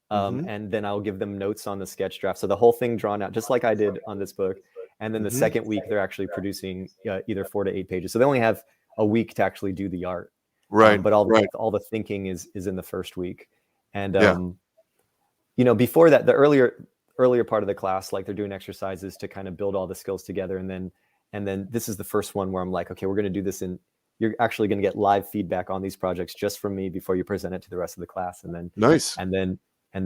and then I'll give them notes on the sketch draft. So the whole thing drawn out, just like I did on this book. And then the second week they're actually producing either 4 to 8 pages. So they only have a week to actually do the art. Right. But all the thinking is in the first week. And before that, the earlier part of the class, like they're doing exercises to kind of build all the skills together. And then this is the first one where I'm like, okay, we're going to do this, and you're actually going to get live feedback on these projects just from me before you present it to the rest of the class. And then nice. And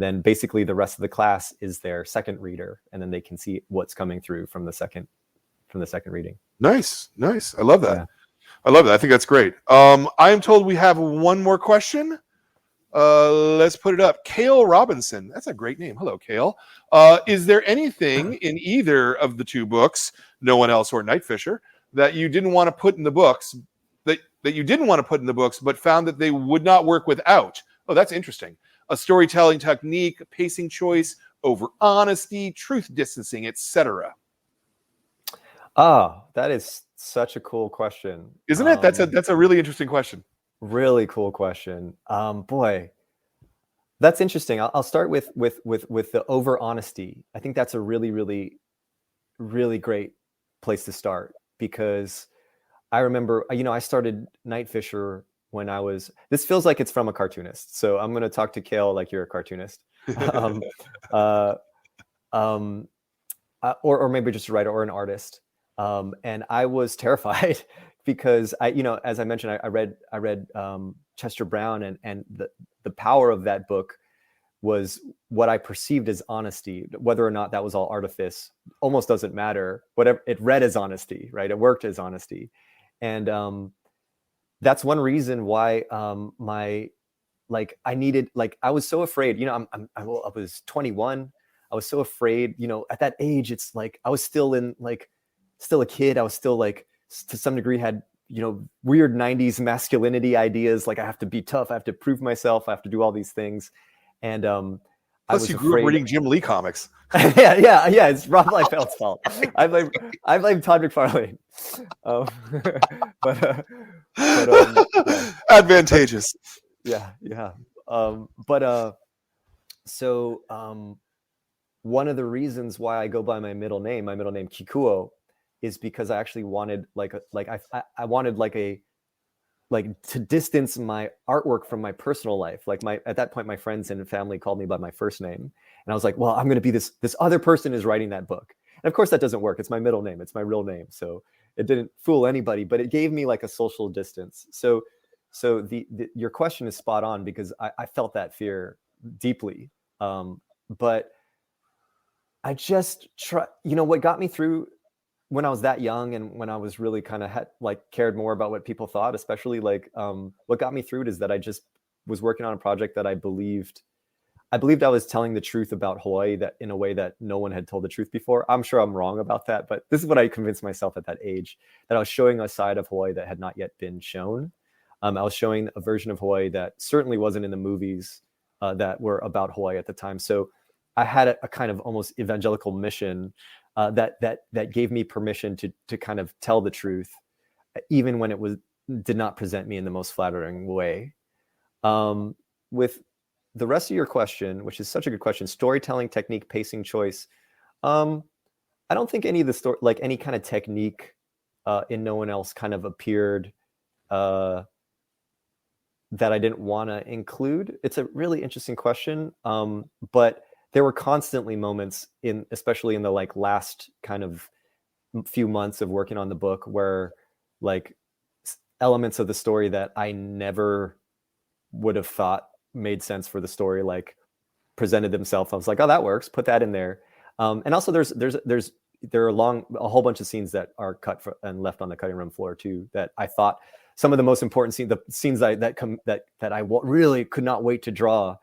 then basically the rest of the class is their second reader, and then they can see what's coming through from the second reading. Nice. I love that. I think that's great. I am told we have one more question. Let's put it up. Kale Robinson. That's a great name. Hello, Kale. Is there anything in either of the two books, No One Else or Night Fisher, that you didn't want to put in the books, that you didn't want to put in the books, but found that they would not work without? Oh, that's interesting. A storytelling technique, pacing choice, over honesty, truth distancing, etc. Oh, that is such a cool question. Isn't it? That's a really interesting question. Really cool question. Boy, that's interesting. I'll start with the over honesty. I think that's a really, really, really great place to start, because I remember, I started Night Fisher when I was, this feels like it's from a cartoonist. So I'm going to talk to Kale like you're a cartoonist. Or maybe just a writer or an artist. And I was terrified because as I mentioned, I read Chester Brown, and the power of that book was what I perceived as honesty. Whether or not that was all artifice almost doesn't matter. Whatever, it read as honesty, right? It worked as honesty. And that's one reason why I was so afraid, I was 21. I was so afraid, at that age, it's like, I was still a kid. I was still like, to some degree had, weird 90s masculinity ideas. Like, I have to be tough. I have to prove myself. I have to do all these things. And I was you grew up reading Jim Lee comics. yeah. It's Rob Liefeld's fault. I blame Todd McFarlane. Advantageous. Yeah. So one of the reasons why I go by my middle name KIKUO, is because I actually wanted I wanted to distance my artwork from my personal life. Like at that point, my friends and family called me by my first name, and I was like, well, I'm going to be this other person is writing that book. And of course, that doesn't work. It's my middle name. It's my real name. So it didn't fool anybody, but it gave me like a social distance. So your question is spot on, because I felt that fear deeply. But I just what got me through when I was that young, and when I was really kind of cared more about what people thought, especially what got me through it is that I just was working on a project that I believed I was telling the truth about Hawaii, that in a way that no one had told the truth before. I'm sure I'm wrong about that, but this is what I convinced myself at that age, that I was showing a side of Hawaii that had not yet been shown. I was showing a version of Hawaii that certainly wasn't in the movies that were about Hawaii at the time. So I had a kind of almost evangelical mission that gave me permission to kind of tell the truth, even when it did not present me in the most flattering way. With the rest of your question, which is such a good question, storytelling technique, pacing choice. I don't think any of the any kind of technique in No One Else kind of appeared that I didn't want to include. It's a really interesting question, but there were constantly moments especially in the last kind of few months of working on the book, where elements of the story that I never would have thought made sense for the story presented themselves. I was like, oh, that works, put that in there. And also there are a whole bunch of scenes that are cut and left on the cutting room floor too, that I thought some of the most important scenes, the scenes that I really could not wait to draw,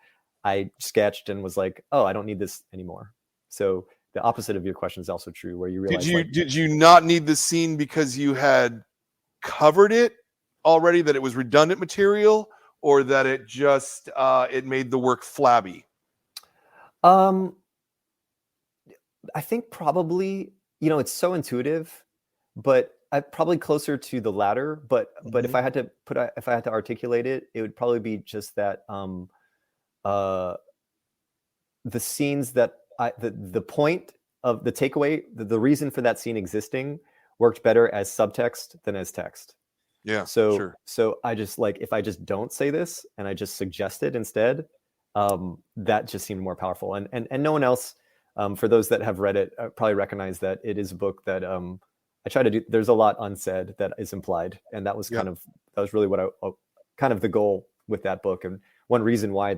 I sketched and was like, oh, I don't need this anymore. So the opposite of your question is also true, where you realize did you not need the scene because you had covered it already, that it was redundant material, or that it just it made the work flabby? I think probably, it's so intuitive, but probably closer to the latter. But if I had to articulate it, it would probably be just that the scenes that the point of the takeaway, the reason for that scene existing worked better as subtext than as text. Yeah. So sure. So I just if I just don't say this and I just suggest it instead, that just seemed more powerful. And No One Else, for those that have read it, probably recognize that it is a book that I try to do. There's a lot unsaid that is implied, and that was that was really what kind of the goal with that book, and one reason why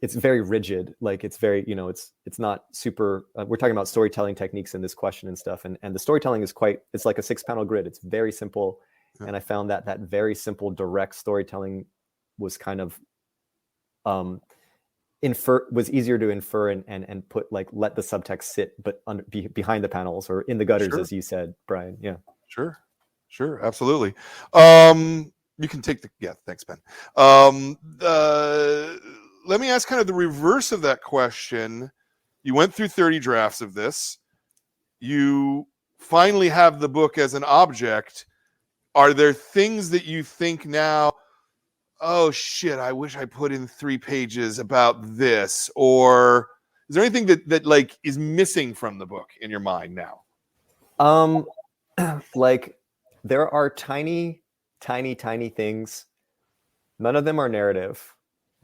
it's very rigid. It's very, it's not super. We're talking about storytelling techniques in this question and stuff, and the storytelling is it's like a 6-panel grid. It's very simple. And I found that very simple, direct storytelling was kind of was easier to infer and put let the subtext sit, but behind the panels or in the gutters, as you said, Brian. Yeah. Sure, absolutely. You can take thanks, Ben. Let me ask kind of the reverse of that question. You went through 30 drafts of this. You finally have the book as an object. Are there things that you think now, oh shit, I wish I put in 3 pages about this? Or is there anything that is missing from the book in your mind now? There are tiny things. None of them are narrative.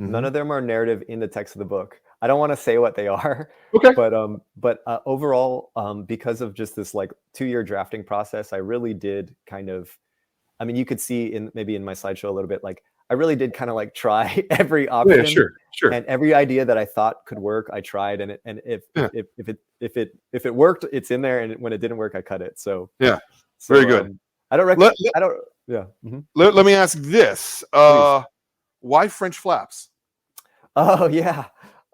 Mm-hmm. None of them are narrative in the text of the book. I don't want to say what they are. Okay. But overall, because of just this 2-year drafting process, I really did kind of, you could see maybe in my slideshow a little bit, I really did kind of try every option. Yeah, sure. And every idea that I thought could work, I tried. And if it worked, it's in there. And when it didn't work, I cut it. So very good. I don't recommend. Mm-hmm. Let me ask this: why French flaps? Oh yeah.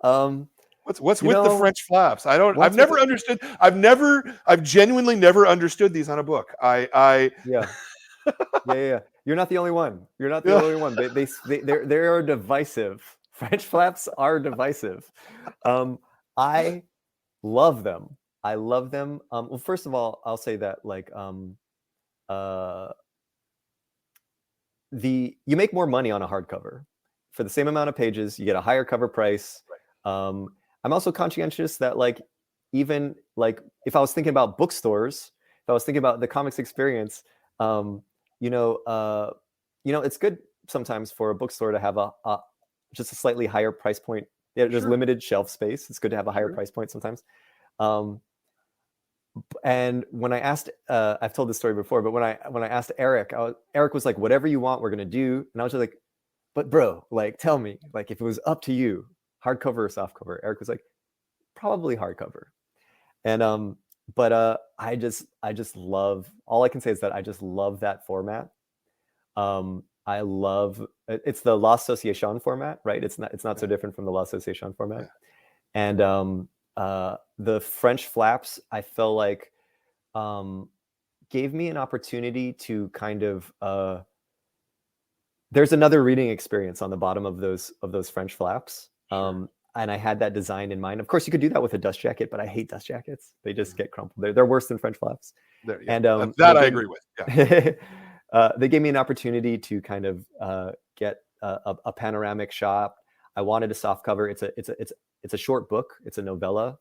What's with the French flaps? I've never understood. I've genuinely never understood these on a book. Yeah. You're not the only one. You're not the only one. They are divisive. French flaps are divisive. I love them. Well, first of all, I'll say that you make more money on a hardcover. For the same amount of pages, you get a higher cover price. I'm also conscientious that even if I was thinking about bookstores, I was thinking about the comics experience, it's good sometimes for a bookstore to have just a slightly higher price point. Yeah, there's limited shelf space. It's good to have a higher price point sometimes. And when I asked, I've told this story before, but when I asked Eric, Eric was like, "Whatever you want, we're gonna do." And I was just like, "But bro, like, tell me, like, if it was up to you, hardcover or softcover?" Eric was like, "Probably hardcover." And but I just love. All I can say is that I just love that format. I love it's the La Association format, right? It's not so different from the La Association format. And the French flaps, I felt like gave me an opportunity to kind of there's another reading experience on the bottom of those French flaps. And I had that design in mind. Of course, you could do that with a dust jacket, but I hate dust jackets. They just get crumpled. They're worse than French flaps. And that I agree with. Yeah. They gave me an opportunity to kind of get a panoramic shot. I wanted a soft cover. It's a short book. It's a novella.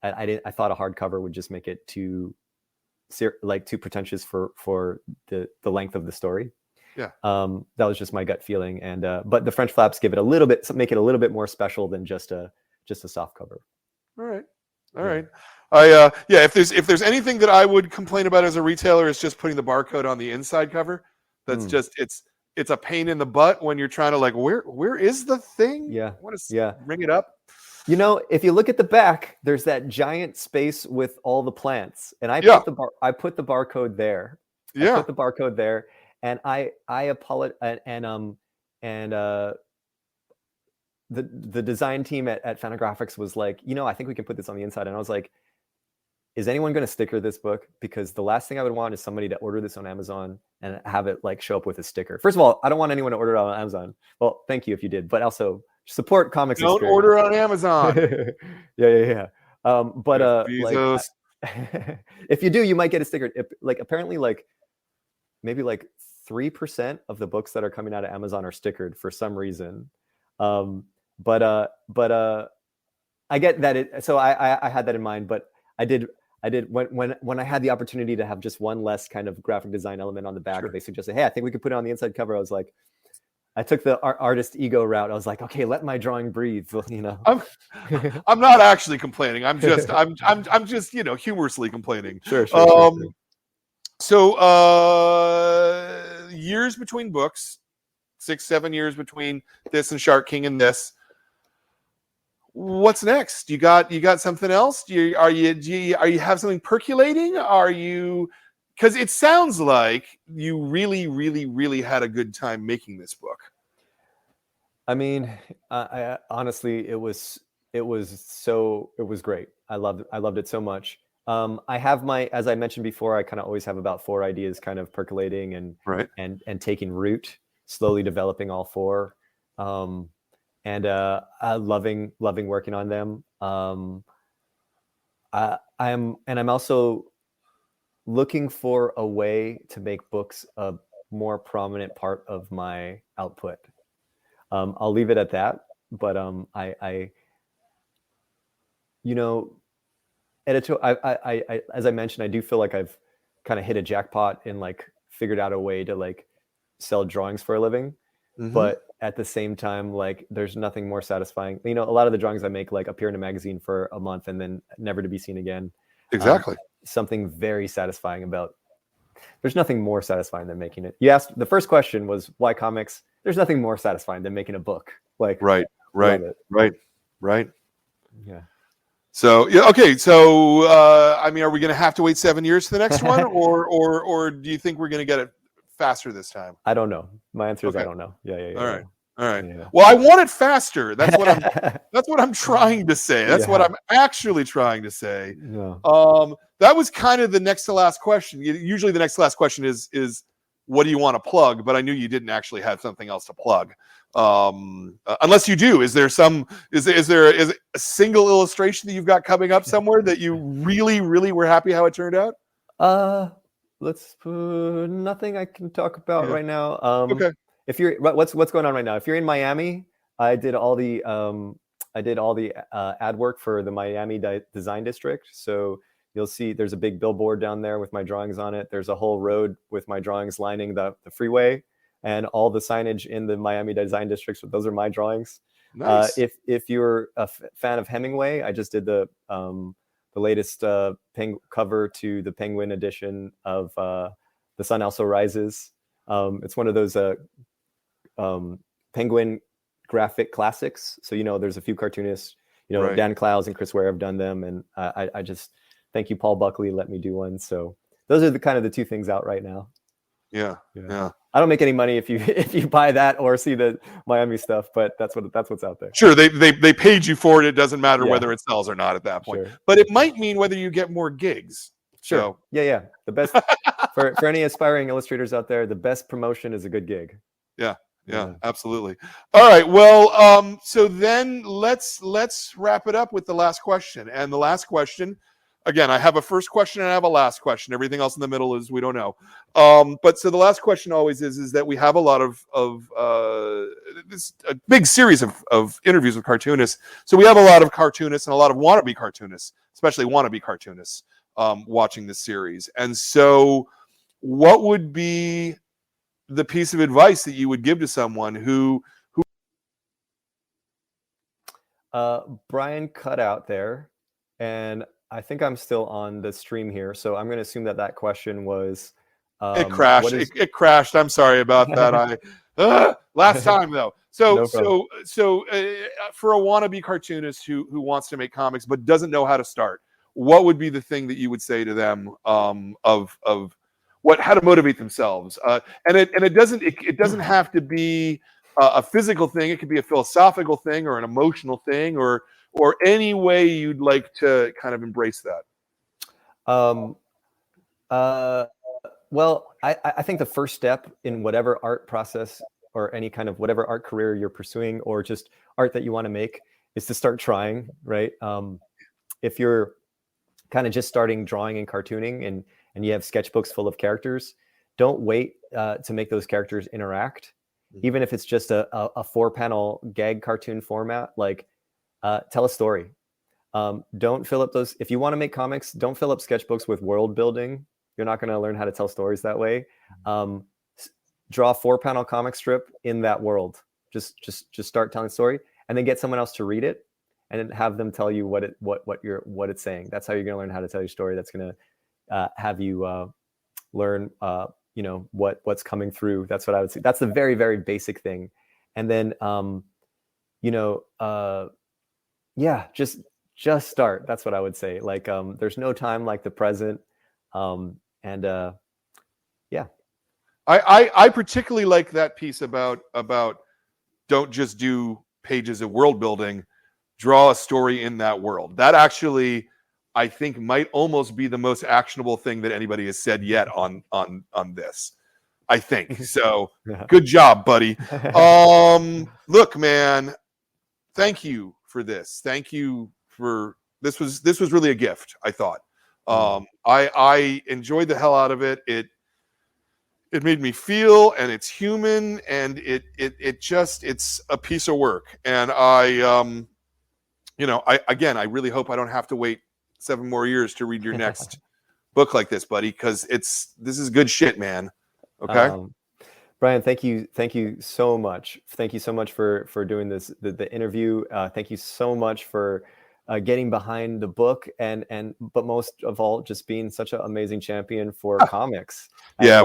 I thought a hardcover would just make it too pretentious for the length of the story. Yeah. That was just my gut feeling. And but the French flaps make it a little bit more special than just a soft cover. All right. If there's anything that I would complain about as a retailer, it's just putting the barcode on the inside cover. That's just it's a pain in the butt when you're trying to like where is the thing? Yeah. I want to ring it up. If you look at the back, there's that giant space with all the plants, and I put the barcode there. Yeah. I put the barcode there, and I apologize, and the design team at Fantagraphics was like, I think we can put this on the inside, and I was like, is anyone going to sticker this book? Because the last thing I would want is somebody to order this on Amazon and have it like show up with a sticker. First of all, I don't want anyone to order it on Amazon. Well, thank you if you did, but also support comics. Don't experience. Order on Amazon. Yeah. But Jesus. If you do, you might get a sticker. Apparently, maybe 3% of the books that are coming out of Amazon are stickered for some reason. But I get that so I had that in mind, but I did when I had the opportunity to have just one less kind of graphic design element on the back. They suggested, hey, I think we could put it on the inside cover. I was like, I took the artist ego route. I was like, okay, let my drawing breathe. I'm not actually complaining. I'm just I'm just humorously complaining. Sure. So years between books, 6-7 years between this and Shark King and this. What's next? You got something else? Do you have something percolating? Because it sounds like you really, really, really had a good time making this book. I mean, I honestly, it was great. I loved it so much. I have as I mentioned before, I kind of always have about 4 ideas kind of percolating and taking root, slowly developing all 4. And loving working on them. I'm also looking for a way to make books a more prominent part of my output. I'll leave it at that. But editor. I as I mentioned, I do feel like I've kind of hit a jackpot and figured out a way to sell drawings for a living. Mm-hmm. But at the same time, there's nothing more satisfying. A lot of the drawings I make appear in a magazine for a month and then never to be seen again. Exactly. Something very satisfying about. There's nothing more satisfying than making it. You asked, the first question was why comics? There's nothing more satisfying than making a book. Right. Yeah. So okay. So are we going to have to wait 7 years for the next one, or do you think we're going to get it faster this time? I don't know. My answer is I don't know. Yeah. All right. Yeah. Well, I want it faster. That's what I'm trying to say. That's what I'm actually trying to say. Yeah. That was kind of the next to last question. Usually the next to last question is what do you want to plug? But I knew you didn't actually have something else to plug. Unless you do. Is there a single illustration that you've got coming up somewhere that you really, really were happy how it turned out? Let's put nothing I can talk about right now. Okay. If you're what's going on right now? If you're in Miami, I did all the ad work for the Miami Design District. So you'll see there's a big billboard down there with my drawings on it. There's a whole road with my drawings lining the freeway, and all the signage in the Miami Design District. So those are my drawings. Nice. If you're a fan of Hemingway, I just did the latest cover to the Penguin edition of The Sun Also Rises. It's one of those Penguin graphic classics. So, there's a few cartoonists, Right. Dan Clowes and Chris Ware have done them. And I just thank you, Paul Buckley, let me do one. So those are the two things out right now. Yeah. I don't make any money if you buy that or see the Miami stuff, but that's what's out there. Sure, they paid you for it. It doesn't matter whether it sells or not at that point. Sure. But it might mean whether you get more gigs. Sure. So. Yeah. The best for any aspiring illustrators out there, the best promotion is a good gig. Yeah, absolutely. All right. Well, so then let's wrap it up with the last question. And the last question, again, I have a first question and I have a last question. Everything else in the middle is we don't know. But so the last question always is that we have a lot of this a big series of interviews with cartoonists. So we have a lot of cartoonists and a lot of wannabe cartoonists, especially wannabe cartoonists, watching this series. And so, what would be the piece of advice that you would give to someone who Brian cut out there, and I think I'm still on the stream here, so I'm going to assume that question was it crashed. It crashed. I'm sorry about that. Last time though. So for a wannabe cartoonist who wants to make comics but doesn't know how to start, what would be the thing that you would say to them of how to motivate themselves? And it doesn't have to be a physical thing. It could be a philosophical thing or an emotional thing or any way you'd like to kind of embrace that. Well, I think the first step in whatever art process or any kind of whatever art career you're pursuing or just art that you want to make is to start trying, right? If you're kind of just starting drawing and cartooning and you have sketchbooks full of characters, don't wait to make those characters interact. Even if it's just a 4-panel gag cartoon format, like tell a story. Don't fill up those. If you want to make comics, don't fill up sketchbooks with world building. You're not going to learn how to tell stories that way. Draw a 4-panel comic strip in that world. Just start telling a story, and then get someone else to read it, and then have them tell you what it's saying. That's how you're going to learn how to tell your story. That's going to have you learn what's coming through. That's what I would say. That's the very, very basic thing. And then just start. That's what I would say. Like there's no time like the present. I particularly like that piece about don't just do pages of world building, draw a story in that world. That actually, I think, might almost be the most actionable thing that anybody has said yet on this. I think so. Good job, buddy. Look, man, thank you for this. Thank you for this. Was really a gift, I thought. I enjoyed the hell out of it. It made me feel, and it's human, and it's a piece of work. And I really hope I don't have to wait 7 more years to read your next book like this, buddy, because this is good shit, man. Okay. Brian, thank you so much. Thank you so much for doing this, the interview. Thank you so much for getting behind the book but most of all, just being such an amazing champion for comics. Yeah,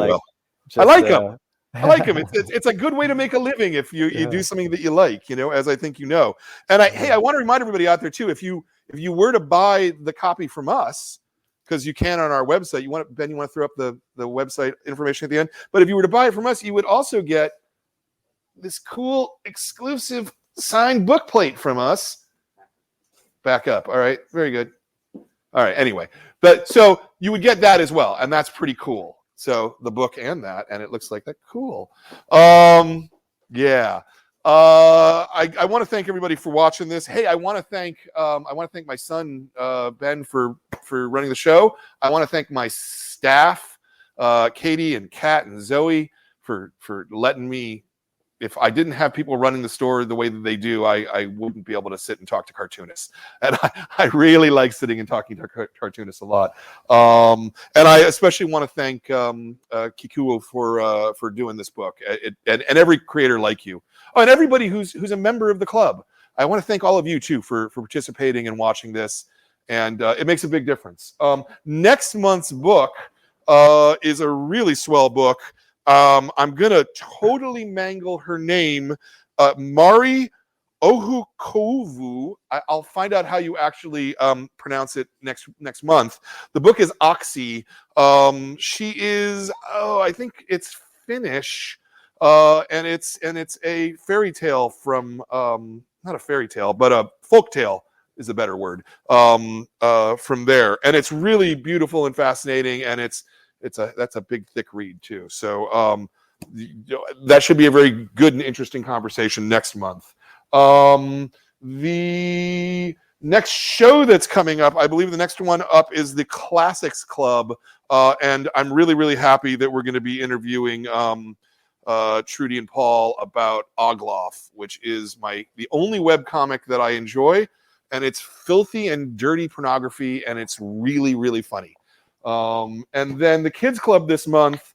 I like him. I like him. It's a good way to make a living if you do something that you like, as I think you know. And I want to remind everybody out there too, if you were to buy the copy from us, because you can on our website, you want to throw up the website information at the end. But if you were to buy it from us, you would also get this cool exclusive signed book plate from us. Back up. All right. Very good. All right. Anyway, but so you would get that as well, and that's pretty cool. So the book and that, and it looks like that. Cool. Yeah. I want to thank everybody for watching this. Hey, I want to thank my son Ben for running the show. I want to thank my staff, Katie and Kat and Zoe for letting me if I didn't have people running the store the way that they do, I wouldn't be able to sit and talk to cartoonists. And I really like sitting and talking to cartoonists a lot. And I especially want to thank KIKUO for doing this book, and every creator like you. Oh, and everybody who's a member of the club. I want to thank all of you too for participating and watching this. And it makes a big difference. Next month's book is a really swell book. I'm going to totally mangle her name. Mari Ohukouvu. I'll find out how you actually pronounce it next month. The book is Oxy. She is, I think it's Finnish. And it's a fairy tale from, not a fairy tale, but a folk tale is a better word, from there. And it's really beautiful and fascinating, and that's a big, thick read too. So that should be a very good and interesting conversation next month. The next show that's coming up, I believe the next one up is the Classics Club, and I'm really, really happy that we're going to be interviewing Trudy and Paul about Ogloff, which is the only webcomic that I enjoy, and it's filthy and dirty pornography, and it's really, really funny. And then the Kids Club this month,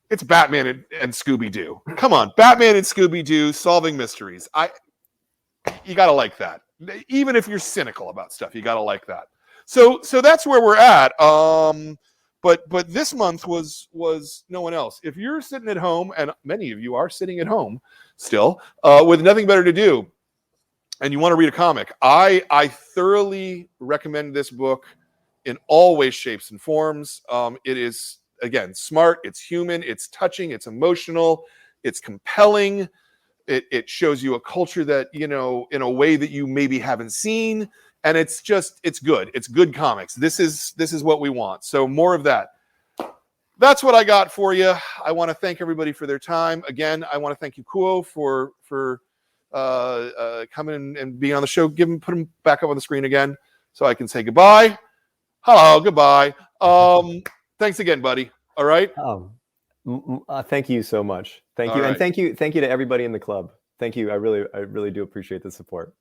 it's Batman and Scooby-Doo. Come on, Batman and Scooby-Doo solving mysteries. You gotta like that. Even if you're cynical about stuff, you gotta like that. So that's where we're at. But this month was no one else. If you're sitting at home, and many of you are sitting at home still, with nothing better to do, and you want to read a comic, I thoroughly recommend this book in all ways, shapes, and forms. It is, again, smart, it's human, it's touching, it's emotional, it's compelling. It shows you a culture that, in a way that you maybe haven't seen. And it's good. It's good comics. This is what we want. So more of that. That's what I got for you. I want to thank everybody for their time. Again, I want to thank KIKUO for coming and being on the show. Put him back up on the screen again so I can say goodbye. Hello, goodbye. Thanks again, buddy. All right. Thank you so much. Thank you, and thank you to everybody in the club. Thank you. I really do appreciate the support.